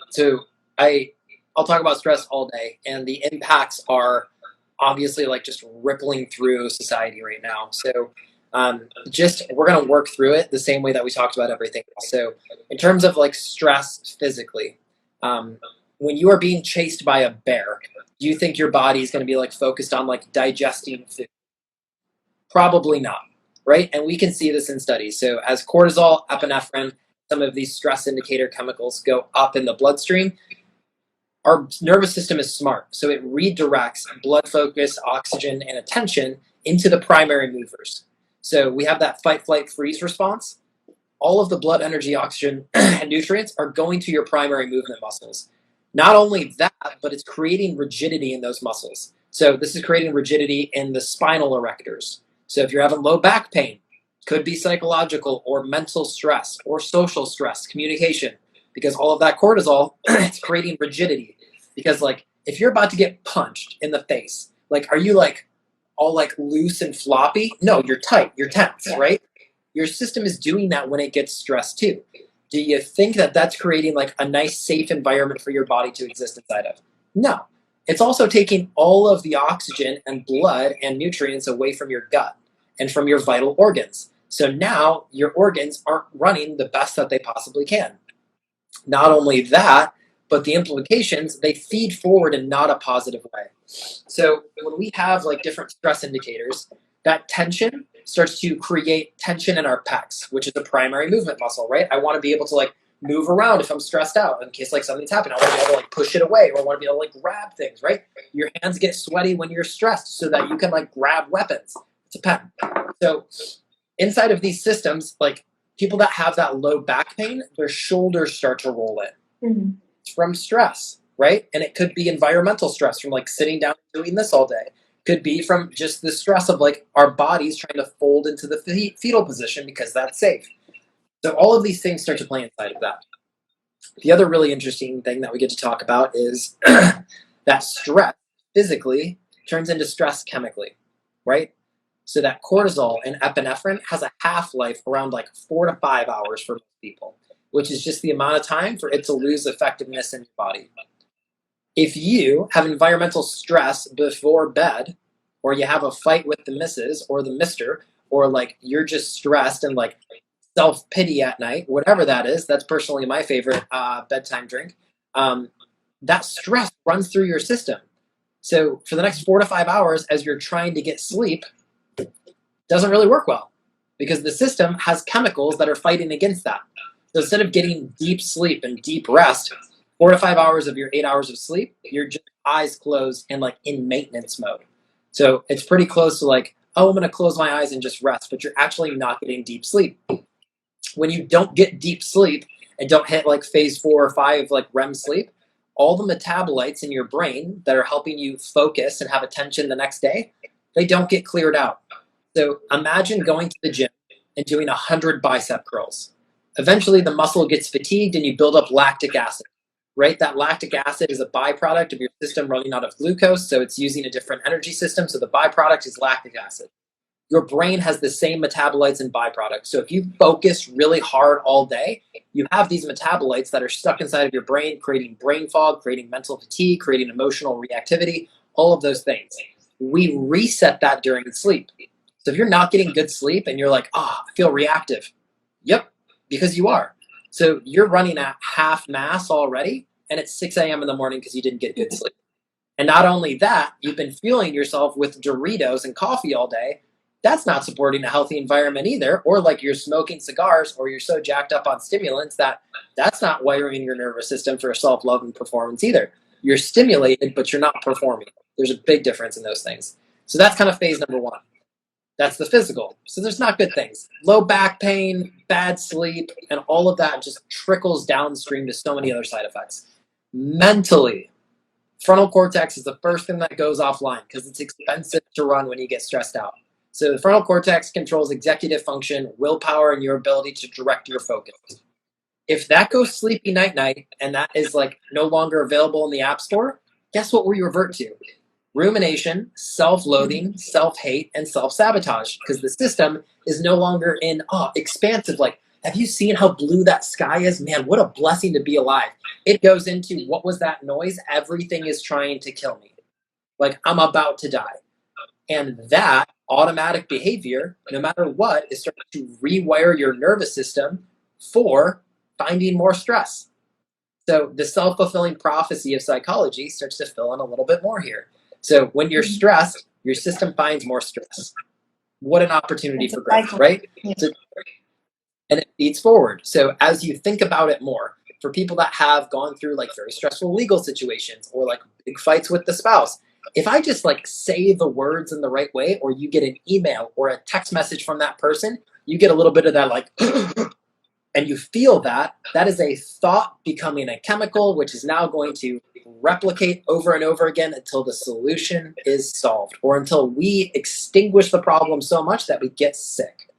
So I'll talk about stress all day, and the impacts are obviously like just rippling through society right now. So just we're gonna work through it the same way that we talked about everything else. So in terms of like stress physically, um, when you are being chased by a bear, do you think your body is gonna be like focused on like digesting food? Probably not, right? And we can see this in studies. So as cortisol, epinephrine, some of these stress indicator chemicals go up in the bloodstream, our nervous system is smart. So it redirects blood focus, oxygen, and attention into the primary movers. So we have that fight, flight, freeze response. All of the blood, energy, oxygen, and nutrients are going to your primary movement muscles. Not only that, but it's creating rigidity in those muscles. So this is creating rigidity in the spinal erectors. So if you're having low back pain, could be psychological or mental stress or social stress, communication, because all of that cortisol, it's creating rigidity. Because like if you're about to get punched in the face, like are you like all like loose and floppy? No, you're tight, you're tense, Yeah. right? Your system is doing that when it gets stressed too. Do you think that that's creating like a nice, safe environment for your body to exist inside of? No. It's also taking all of the oxygen and blood and nutrients away from your gut and from your vital organs. So now your organs aren't running the best that they possibly can. Not only that, but the implications, they feed forward in not a positive way. So when we have like different stress indicators, that tension starts to create tension in our pecs, which is a primary movement muscle, right? I want to be able to like move around if I'm stressed out in case like something's happening. I want to be able to like push it away, or I want to be able to like grab things, right? Your hands get sweaty when you're stressed so that you can like grab weapons. It's a pen. So inside of these systems, like people that have that low back pain, their shoulders start to roll in. Mm-hmm. It's from stress, right? And it could be environmental stress from like sitting down and doing this all day. Could be from just the stress of like our bodies trying to fold into the fetal position because that's safe. So all of these things start to play inside of that. The other really interesting thing that we get to talk about is that stress physically turns into stress chemically, right? So that cortisol and epinephrine has a half-life around like 4 to 5 hours for most people, which is just the amount of time for it to lose effectiveness in your body. If you have environmental stress before bed, or you have a fight with the missus or the mister, or like you're just stressed and like self-pity at night, whatever that is, that's personally my favorite bedtime drink. That stress runs through your system. So for the next 4 to 5 hours, as you're trying to get sleep, doesn't really work well because the system has chemicals that are fighting against that. So instead of getting deep sleep and deep rest, 4 to 5 hours of your 8 hours of sleep, you're just eyes closed and like in maintenance mode. So it's pretty close to like, oh, I'm going to close my eyes and just rest, but you're actually not getting deep sleep. When you don't get deep sleep and don't hit like phase 4 or 5 like REM sleep, all the metabolites in your brain that are helping you focus and have attention the next day, they don't get cleared out. So imagine going to the gym and doing 100 bicep curls. Eventually the muscle gets fatigued and you build up lactic acid. right? That lactic acid is a byproduct of your system running out of glucose, so it's using a different energy system, so the byproduct is lactic acid. Your brain has the same metabolites and byproducts. So if you focus really hard all day, you have these metabolites that are stuck inside of your brain, creating brain fog, creating mental fatigue, creating emotional reactivity, all of those things. We reset that during sleep. So if you're not getting good sleep and you're like, I feel reactive. Yep, because you are. So you're running at half mass already, and it's 6 a.m. in the morning because you didn't get good sleep. And not only that, you've been fueling yourself with Doritos and coffee all day. That's not supporting a healthy environment either. Or like you're smoking cigars, or you're so jacked up on stimulants that's not wiring your nervous system for self-love and performance either. You're stimulated, but you're not performing. There's a big difference in those things. So that's kind of phase number one. That's the physical. So there's not good things. Low back pain, bad sleep, and all of that just trickles downstream to so many other side effects. Mentally, frontal cortex is the first thing that goes offline because it's expensive to run when you get stressed out. So the frontal cortex controls executive function, willpower, and your ability to direct your focus. If that goes sleepy night, and that is like no longer available in the app store, guess what we revert to? Rumination, self-loathing, self-hate, and self-sabotage, because the system is no longer in expansive. Like, have you seen how blue that sky is? Man, what a blessing to be alive. It goes into, what was that noise? Everything is trying to kill me. Like, I'm about to die. And that automatic behavior, no matter what, is starting to rewire your nervous system for finding more stress. So the self-fulfilling prophecy of psychology starts to fill in a little bit more here. So when you're stressed, your system finds more stress. What an opportunity for growth, right? Yeah. So, and it feeds forward. So as you think about it more, for people that have gone through like very stressful legal situations or like big fights with the spouse, if I just like say the words in the right way, or you get an email or a text message from that person, you get a little bit of that like, and you feel that is a thought becoming a chemical, which is now going to replicate over and over again until the solution is solved, or until we extinguish the problem so much that we get sick.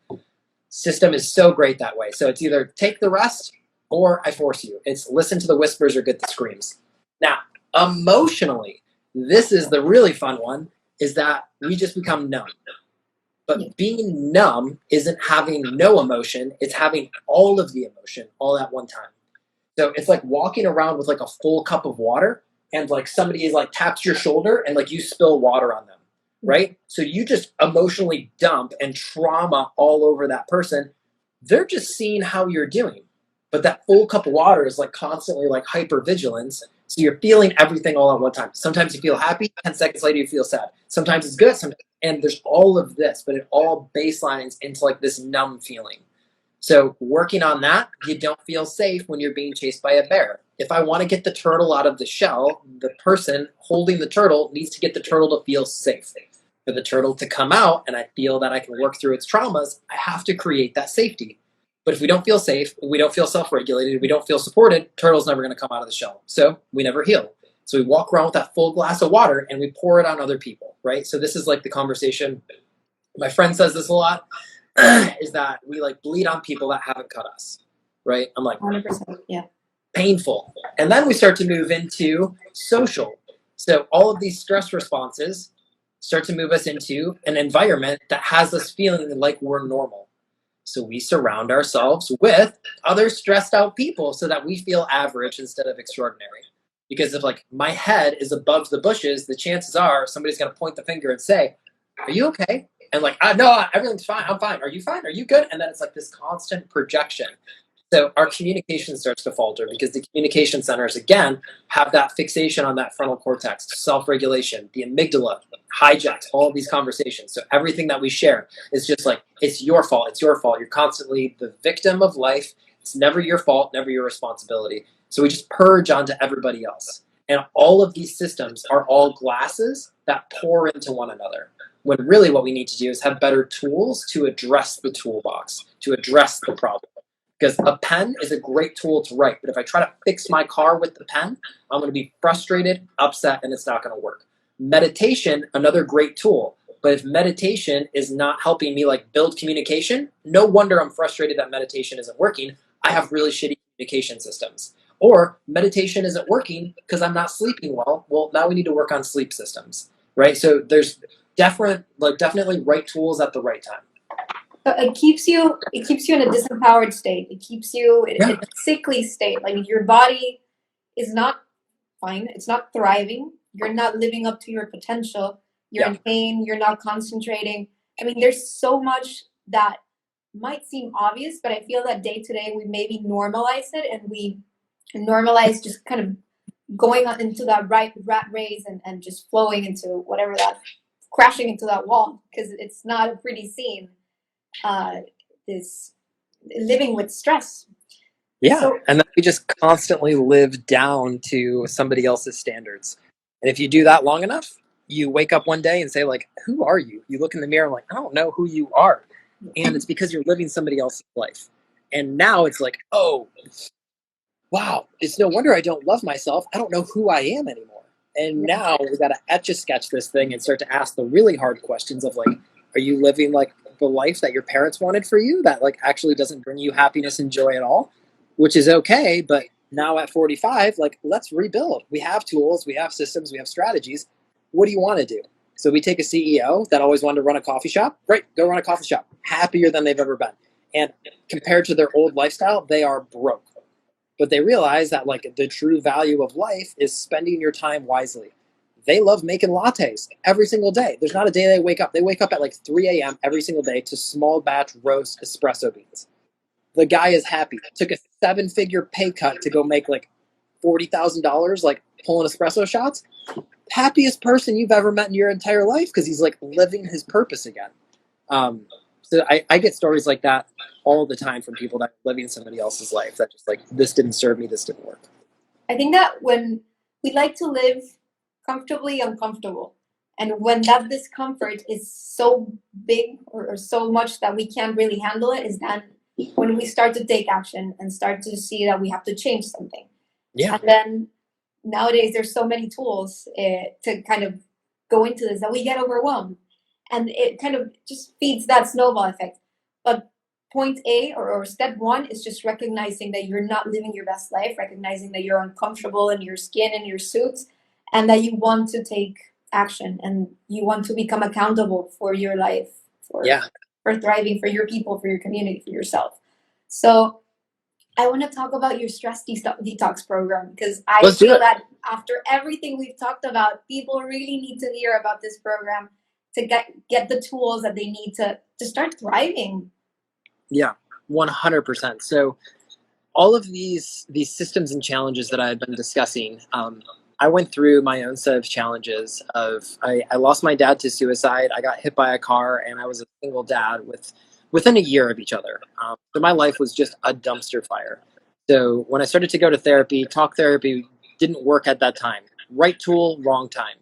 System is so great that way. So it's either take the rest or I force you. It's listen to the whispers or get the screams. Now, emotionally, this is the really fun one, is that we just become numb. But being numb isn't having no emotion, it's having all of the emotion all at one time. So it's like walking around with like a full cup of water, and like somebody is like taps your shoulder and like you spill water on them, right? So you just emotionally dump and trauma all over that person. They're just seeing how you're doing. But that full cup of water is like constantly like hypervigilance. So you're feeling everything all at one time. Sometimes you feel happy, 10 seconds later you feel sad. Sometimes it's good, and there's all of this, but it all baselines into like this numb feeling. So working on that, you don't feel safe when you're being chased by a bear. If I want to get the turtle out of the shell, the person holding the turtle needs to get the turtle to feel safe. For the turtle to come out and I feel that I can work through its traumas, I have to create that safety. But if we don't feel safe, we don't feel self-regulated, we don't feel supported, turtle's never going to come out of the shell. So we never heal. So we walk around with that full glass of water and we pour it on other people, right? So this is like the conversation. My friend says this a lot, is that we like bleed on people that haven't cut us, right? I'm like, 100%, yeah. Painful. And then we start to move into social. So all of these stress responses start to move us into an environment that has us feeling like we're normal. So we surround ourselves with other stressed out people so that we feel average instead of extraordinary. Because if like my head is above the bushes, the chances are somebody's going to point the finger and say, are you okay? And like, no, everything's fine. I'm fine. Are you fine? Are you good? And then it's like this constant projection. So our communication starts to falter because the communication centers, again, have that fixation on that frontal cortex, self-regulation, the amygdala hijacks all of these conversations. So everything that we share is just like, it's your fault. It's your fault. You're constantly the victim of life. It's never your fault, never your responsibility. So we just purge onto everybody else. And all of these systems are all glasses that pour into one another. When really what we need to do is have better tools to address the toolbox, to address the problem. Because a pen is a great tool to write, but if I try to fix my car with the pen, I'm going to be frustrated, upset, and it's not going to work. Meditation, another great tool. But if meditation is not helping me like build communication, no wonder I'm frustrated that meditation isn't working. I have really shitty communication systems. Or meditation isn't working because I'm not sleeping well. Well, now we need to work on sleep systems, right? So there's definitely right tools at the right time. So it keeps you in a disempowered state. It keeps you in Yeah. a sickly state. Like your body is not fine. It's not thriving. You're not living up to your potential. You're Yeah. in pain. You're not concentrating. I mean, there's so much that might seem obvious, but I feel that day to day we maybe normalize it, and we normalize just kind of going into that rat race, and just flowing into whatever that, crashing into that wall, because it's not a pretty scene. This living with stress. Yeah. So And then we just constantly live down to somebody else's standards. And if you do that long enough, you wake up one day and say, like, who are you? You look in the mirror and like, I don't know who you are. And it's because you're living somebody else's life. And now it's like, oh, wow, it's no wonder I don't love myself. I don't know who I am anymore. And now we got to etch a sketch this thing and start to ask the really hard questions of like, are you living like the life that your parents wanted for you that like actually doesn't bring you happiness and joy at all, which is okay. But now at 45, like, let's rebuild. We have tools, we have systems, we have strategies. What do you want to do? So we take a CEO that always wanted to run a coffee shop. Great, go run a coffee shop. Happier than they've ever been. And compared to their old lifestyle, they are broke, but they realize that like the true value of life is spending your time wisely. They love making lattes every single day. There's not a day they wake up. They wake up at like 3 a.m. every single day to small batch roast espresso beans. The guy is happy. Took a 7-figure pay cut to go make like $40,000 like pulling espresso shots. Happiest person you've ever met in your entire life because he's like living his purpose again. Um, so I get stories like that all the time from people that are living somebody else's life that just like, this didn't serve me, this didn't work. I think that when we like to live comfortably uncomfortable, and when that discomfort is so big, or so much that we can't really handle it, is then when we start to take action and start to see that we have to change something. Yeah. And then nowadays there's so many tools to kind of go into this that we get overwhelmed, and it kind of just feeds that snowball effect. But point A, or step one, is just recognizing that you're not living your best life, recognizing that you're uncomfortable in your skin and your suits, and that you want to take action, and you want to become accountable for your life, for Yeah. for thriving, for your people, for your community, for yourself. So I want to talk about your stress detox program, because I Let's do feel it. that after everything we've talked about, people really need to hear about this program to get the tools that they need to start thriving. Yeah. 100%. So all of these systems and challenges that I've been discussing, I went through my own set of challenges of I lost my dad to suicide. I got hit by a car, and I was a single dad within a year of each other. So my life was just a dumpster fire. So when I started to go to therapy, talk therapy didn't work at that time. Right tool, wrong time.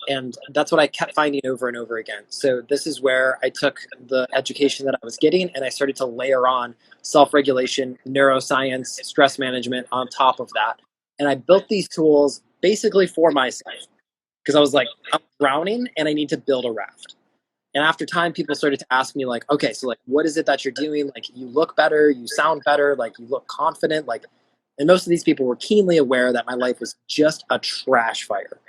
And that's what I kept finding over and over again. So this is where I took the education that I was getting and I started to layer on self-regulation, neuroscience, stress management on top of that. And I built these tools basically for myself because I was like, I'm drowning and I need to build a raft. And after time, people started to ask me like, okay, so like, what is it that you're doing? Like, you look better, you sound better, like you look confident. Like, and most of these people were keenly aware that my life was just a trash fire.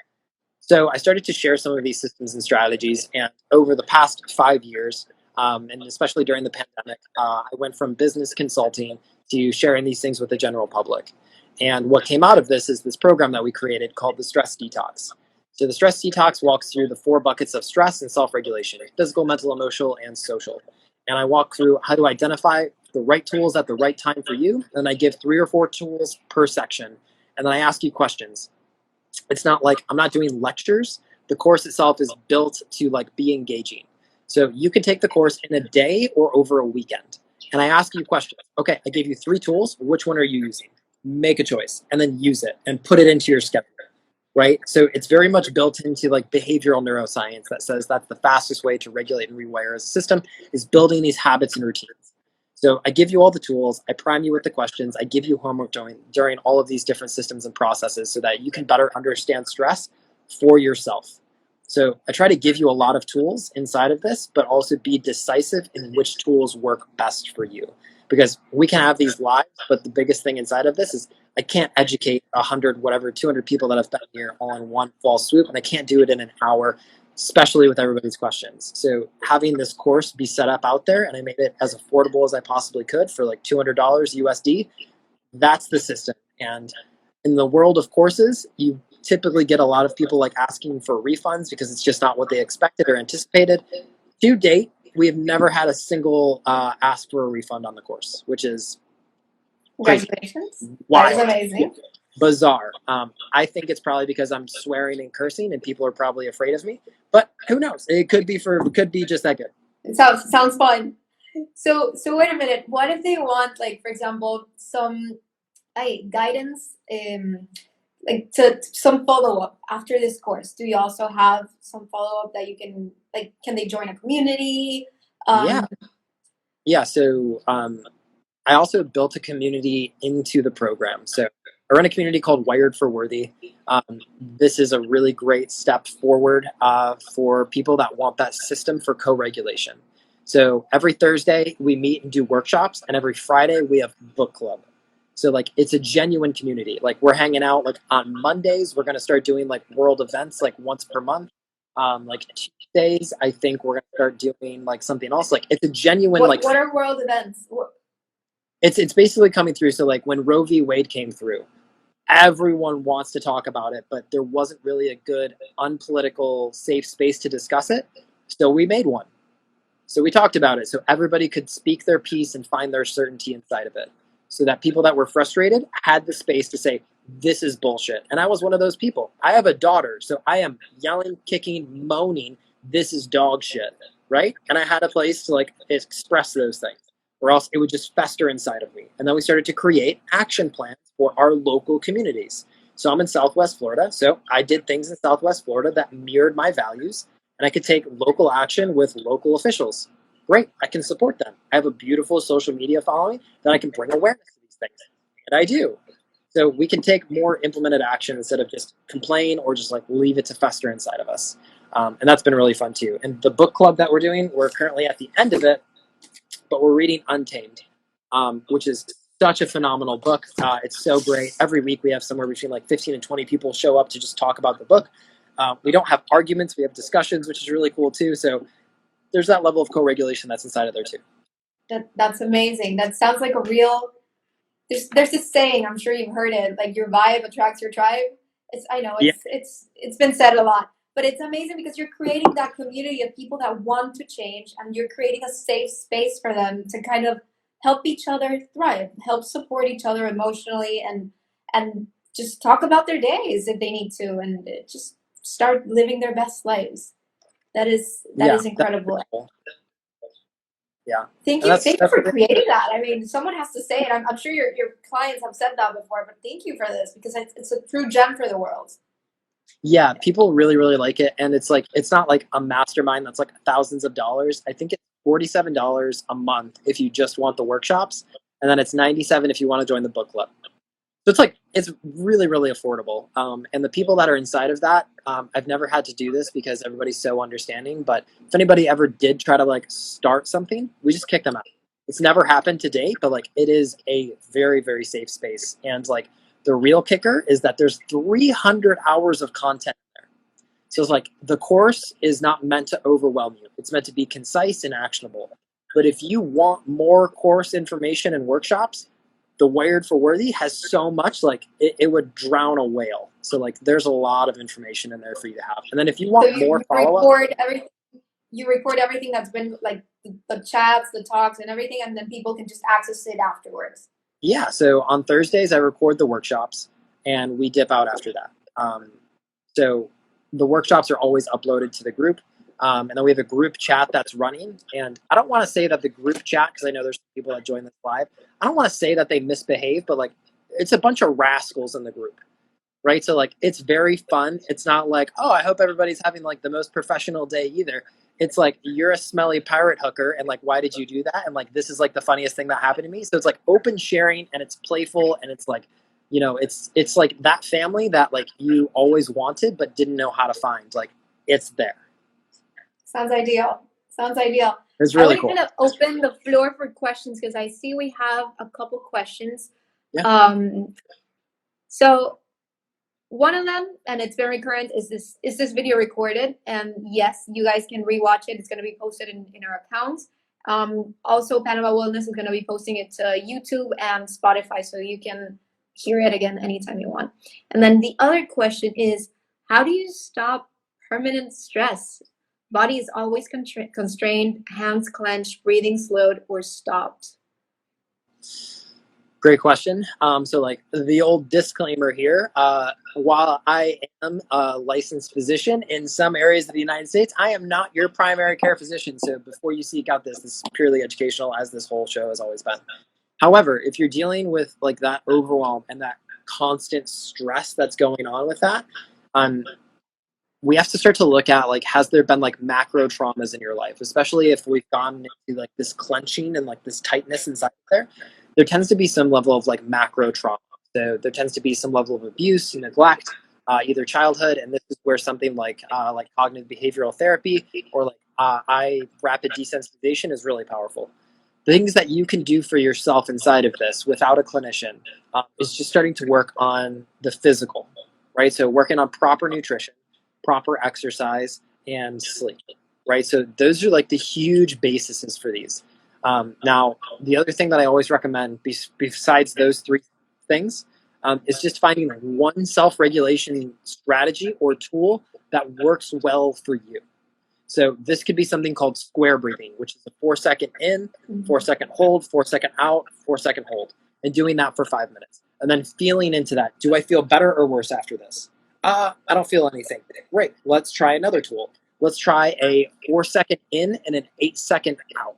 So I started to share some of these systems and strategies. And over the past 5 years, and especially during the pandemic, I went from business consulting to sharing these things with the general public. And what came out of this is this program that we created called the Stress Detox. So the Stress Detox walks through the 4 buckets of stress and self-regulation: physical, mental, emotional, and social. And I walk through how to identify the right tools at the right time for you. And I give 3 or 4 tools per section. And then I ask you questions. It's not like I'm not doing lectures. The course itself is built to like be engaging. So you can take the course in a day or over a weekend. And I ask you questions. Okay, I gave you 3 tools. Which one are you using? Make a choice and then use it and put it into your schedule. Right? So it's very much built into like behavioral neuroscience that says that's the fastest way to regulate and rewire a system is building these habits and routines. So I give you all the tools, I prime you with the questions, I give you homework during all of these different systems and processes so that you can better understand stress for yourself. So I try to give you a lot of tools inside of this, but also be decisive in which tools work best for you. Because we can have these lives, but the biggest thing inside of this is I can't educate 100, whatever, 200 people that have been here all in one fall swoop, and I can't do it in an hour, especially with everybody's questions. So having this course be set up out there, and I made it as affordable as I possibly could for like $200 USD, that's the system. And in the world of courses, you typically get a lot of people like asking for refunds because it's just not what they expected or anticipated. To date, we have never had a single ask for a refund on the course, which is crazy, Congratulations. That is wild, amazing. bizarre. I think it's probably because I'm swearing and cursing, and people are probably afraid of me. But who knows? It could be just that good. It sounds fun. So wait a minute. What if they want, like, for example, some guidance, like to some follow up after this course? Do you also have some follow up that you can, like, can they join a community? Yeah, Um, yeah. So I also built a community into the program. So I run a community called Wired for Worthy. This is a really great step forward for people that want that system for co-regulation. So every Thursday we meet and do workshops, and every Friday we have book club. So like it's a genuine community. Like we're hanging out like on Mondays. We're gonna start doing like world events like once per month. Like Tuesdays, I think we're gonna start doing like something else. Like it's a genuine like what are world events? it's basically coming through. So like when Roe v. Wade came through, everyone wants to talk about it, but there wasn't really a good unpolitical safe space to discuss it. So we made one. So we talked about it so everybody could speak their piece and find their certainty inside of it. So that people that were frustrated had the space to say, this is bullshit. And I was one of those people. I have a daughter, so I am yelling, kicking, moaning, this is dog shit, right? And I had a place to like express those things, or else it would just fester inside of me. And then we started to create action plans for our local communities. So I'm in Southwest Florida, so I did things in Southwest Florida that mirrored my values, and I could take local action with local officials. Great, I can support them. I have a beautiful social media following that I can bring awareness to these things, and I do. So we can take more implemented action instead of just complain or just like leave it to fester inside of us. And that's been really fun too. And the book club that we're doing, we're currently at the end of it, but we're reading Untamed, which is such a phenomenal book. It's so great. Every week we have somewhere between like 15 and 20 people show up to just talk about the book. We don't have arguments, we have discussions, which is really cool too. So there's that level of co-regulation that's inside of there too. That's amazing. That sounds like a real. There's this saying, I'm sure you've heard it, like your vibe attracts your tribe. I know Yeah, it's been said a lot, but it's amazing because you're creating that community of people that want to change, and you're creating a safe space for them to kind of help each other thrive, help support each other emotionally, and just talk about their days if they need to, and just start living their best lives. That yeah, is that's incredible. cool. Yeah, Thank and you. that's Thank you that's for really creating that. I mean, someone has to say it. I'm sure your clients have said that before, but thank you for this because it's a true gem for the world. yeah. People really really like it, and it's like it's not like a mastermind that's like thousands of dollars. I think it's $47 a month if you just want the workshops, and then it's 97 if you want to join the book club. So it's like it's really really affordable, and the people that are inside of that, I've never had to do this because everybody's so understanding. But if anybody ever did try to like start something, we just kick them out. It's never happened to date, but like it is a very very safe space. And like the real kicker is that there's 300 hours of content there. So it's like the course is not meant to overwhelm you. It's meant to be concise and actionable. But if you want more course information and workshops, the Wired for Worthy has so much, like it would drown a whale. So like there's a lot of information in there for you to have. And then if you So want more you follow up, record everything. You record everything that's been like the chats, the talks, and everything, and then people can just access it afterwards. yeah. So on Thursdays I record the workshops and we dip out after that. So the workshops are always uploaded to the group. And then we have a group chat that's running. And I don't want to say that the group chat, because I know there's people that join this live, I don't want to say that they misbehave, but like it's a bunch of rascals in the group, right? So like it's very fun. It's not like, oh, I hope everybody's having like the most professional day either. It's like you're a smelly pirate hooker and like why did you do that? And like this is like the funniest thing that happened to me. So it's like open sharing and it's playful and it's like, it's like that family that like you always wanted but didn't know how to find. Like it's there. Sounds ideal. Sounds ideal. It's I really want to cool. kind of open the floor for questions because I see we have a couple questions. Yeah. So one of them, and it's very current, is this video recorded? And yes, you guys can rewatch it. It's going to be posted in our accounts. Also, Panama Wellness is going to be posting it to YouTube and Spotify, so you can hear it again anytime you want. And then the other question is, how do you stop permanent stress? Body is always constrained, hands clenched, breathing slowed or stopped. Great question. So like the old disclaimer here, while I am a licensed physician in some areas of the United States, I am not your primary care physician. So before you seek out this is purely educational, as this whole show has always been. However, if you're dealing with like that overwhelm and that constant stress that's going on with that, we have to start to look at like, has there been like macro traumas in your life, especially if we've gone into like this clenching and like this tightness inside there tends to be some level of like macro trauma. So there tends to be some level of abuse, neglect, either childhood, and this is where something like cognitive behavioral therapy or like rapid desensitization is really powerful. The things that you can do for yourself inside of this without a clinician is just starting to work on the physical, right? So working on proper nutrition, proper exercise, and sleep, right? So those are like the huge bases for these. Now, the other thing that I always recommend besides those three things is just finding one self-regulation strategy or tool that works well for you. So this could be something called square breathing, which is a 4-second in, 4-second hold, 4-second out, 4-second hold, and doing that for 5 minutes. And then feeling into that. Do I feel better or worse after this? I don't feel anything. Great. Let's try another tool. Let's try a 4-second in and an 8-second out.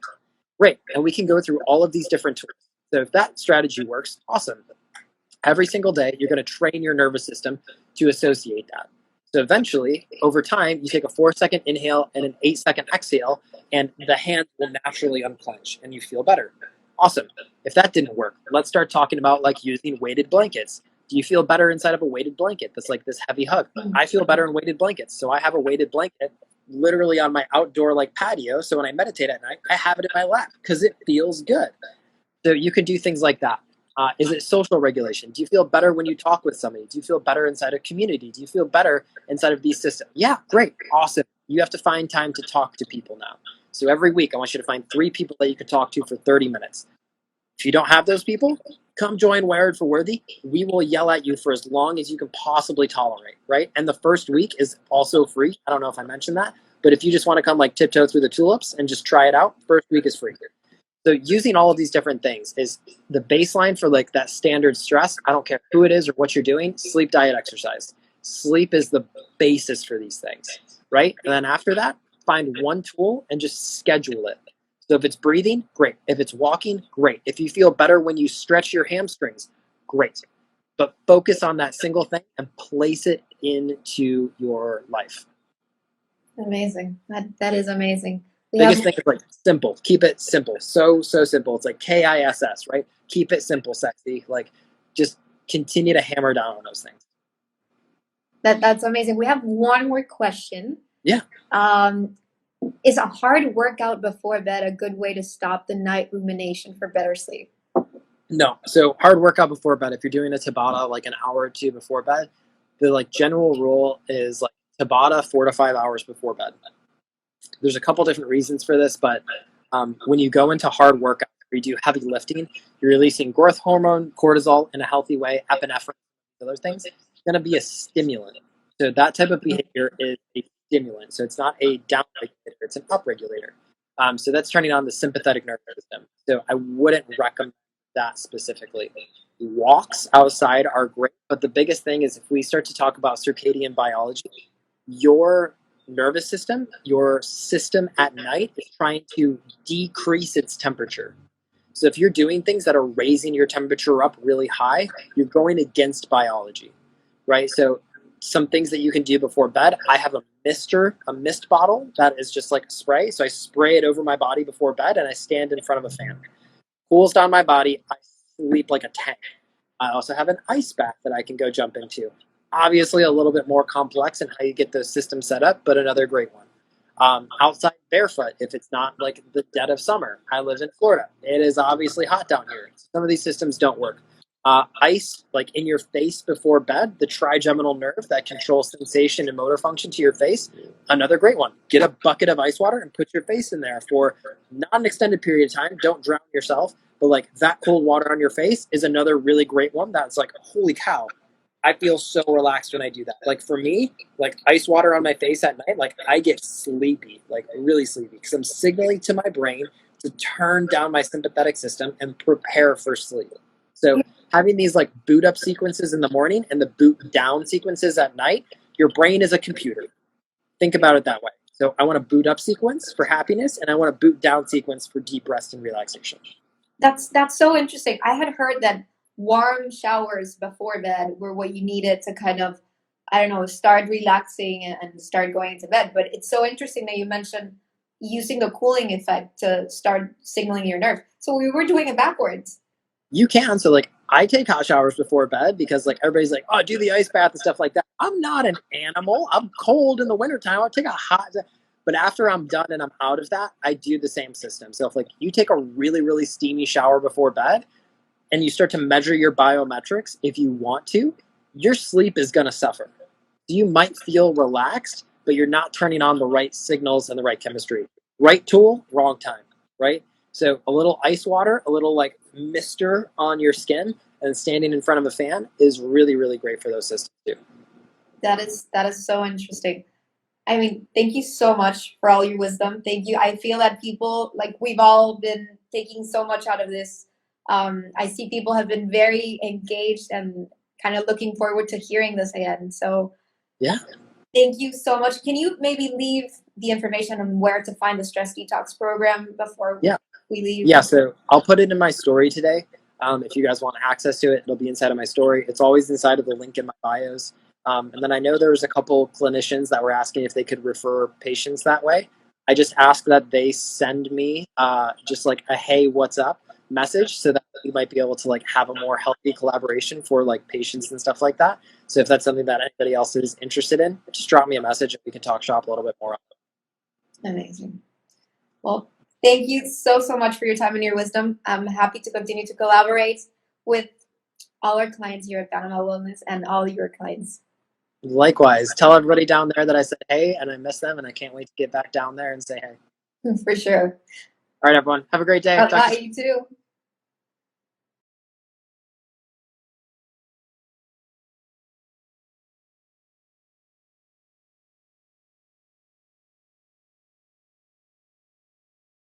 Great. And we can go through all of these different tools. So if that strategy works, awesome. Every single day, you're going to train your nervous system to associate that. So eventually, over time, you take a 4-second inhale and an 8-second exhale, and the hand will naturally unclench and you feel better. Awesome. If that didn't work, let's start talking about like using weighted blankets. Do you feel better inside of a weighted blanket that's like this heavy hug? I feel better in weighted blankets. So I have a weighted blanket literally on my outdoor like patio. So when I meditate at night, I have it in my lap because it feels good. So you can do things like that. Is it social regulation? Do you feel better when you talk with somebody? Do you feel better inside a community? Do you feel better inside of these systems? Yeah, great, awesome. You have to find time to talk to people now. So every week, I want you to find 3 people that you can talk to for 30 minutes. If you don't have those people, come join Wired for Worthy. We will yell at you for as long as you can possibly tolerate, right? And the first week is also free. I don't know if I mentioned that, but if you just want to come like tiptoe through the tulips and just try it out, first week is free. So using all of these different things is the baseline for like that standard stress. I don't care who it is or what you're doing, sleep, diet, exercise. Sleep is the basis for these things, right? And then after that, find one tool and just schedule it. So if it's breathing, great. If it's walking, great. If you feel better when you stretch your hamstrings, great. But focus on that single thing and place it into your life. Amazing. That is amazing. Biggest thing is like simple. Keep it simple. So simple. It's like KISS, right? Keep it simple, sexy. Like just continue to hammer down on those things. That's amazing. We have one more question. Yeah. Is a hard workout before bed a good way to stop the night rumination for better sleep? No. So hard workout before bed, if you're doing a Tabata like an hour or two before bed, the like general rule is like Tabata 4 to 5 hours before bed. There's a couple different reasons for this, but when you go into hard workout, or you do heavy lifting, you're releasing growth hormone, cortisol in a healthy way, epinephrine, other things. It's going to be a stimulant. So that type of behavior is a stimulant. So it's not a down regulator, it's an up regulator. So that's turning on the sympathetic nervous system. So I wouldn't recommend that specifically. Walks outside are great, but the biggest thing is if we start to talk about circadian biology, your nervous system, your system at night is trying to decrease its temperature. So if you're doing things that are raising your temperature up really high, you're going against biology, right? So some things that you can do before bed, I have a mist bottle that is just like a spray. So I spray it over my body before bed and I stand in front of a fan. Cools down my body, I sleep like a tank. I also have an ice bath that I can go jump into. Obviously, a little bit more complex in how you get those systems set up, but another great one. Outside barefoot, if it's not like the dead of summer. I live in Florida. It is obviously hot down here. Some of these systems don't work. Ice, like in your face before bed, the trigeminal nerve that controls sensation and motor function to your face, another great one. Get a bucket of ice water and put your face in there for not an extended period of time. Don't drown yourself, but like that cold water on your face is another really great one. That's like, holy cow, I feel so relaxed when I do that. Like for me, like ice water on my face at night, like I get sleepy, like really sleepy, because I'm signaling to my brain to turn down my sympathetic system and prepare for sleep. So having these like boot up sequences in the morning and the boot down sequences at night, your brain is a computer. Think about it that way. So I want a boot up sequence for happiness, and I want a boot down sequence for deep rest and relaxation. That's so interesting. I had heard that warm showers before bed were what you needed to kind of, I don't know, start relaxing and start going into bed. But it's so interesting that you mentioned using the cooling effect to start signaling your nerves. So we were doing it backwards. You can. So like I take hot showers before bed because like everybody's like, oh, do the ice bath and stuff like that. I'm not an animal. I'm cold in the wintertime. I'll take a hot. But after I'm done and I'm out of that, I do the same system. So if like you take a really, really steamy shower before bed and you start to measure your biometrics, if you want to, your sleep is going to suffer. You might feel relaxed, but you're not turning on the right signals and the right chemistry. Right tool, wrong time, right? So a little ice water, a little like mister on your skin, and standing in front of a fan is really, really great for those systems too. That is so interesting. I mean, thank you so much for all your wisdom. Thank you. I feel that people, like we've all been taking so much out of this. I see people have been very engaged and kind of looking forward to hearing this again. So Yeah. thank you so much. Can you maybe leave the information on where to find the stress detox program before Yeah. we leave? Yeah. So I'll put it in my story today. If you guys want access to it, it'll be inside of my story. It's always inside of the link in my bios. And then I know there was a couple clinicians that were asking if they could refer patients that way. I just ask that they send me just like a hey, what's up message so that we might be able to like have a more healthy collaboration for like patients and stuff like that. So if that's something that anybody else is interested in, just drop me a message and we can talk shop a little bit more. Amazing. Well, thank you so, so much for your time and your wisdom. I'm happy to continue to collaborate with all our clients here at Panama Wellness and all your clients. Likewise, tell everybody down there that I said hey and I miss them and I can't wait to get back down there and say hey. For sure. All right, everyone. Have a great day. Bye, you too.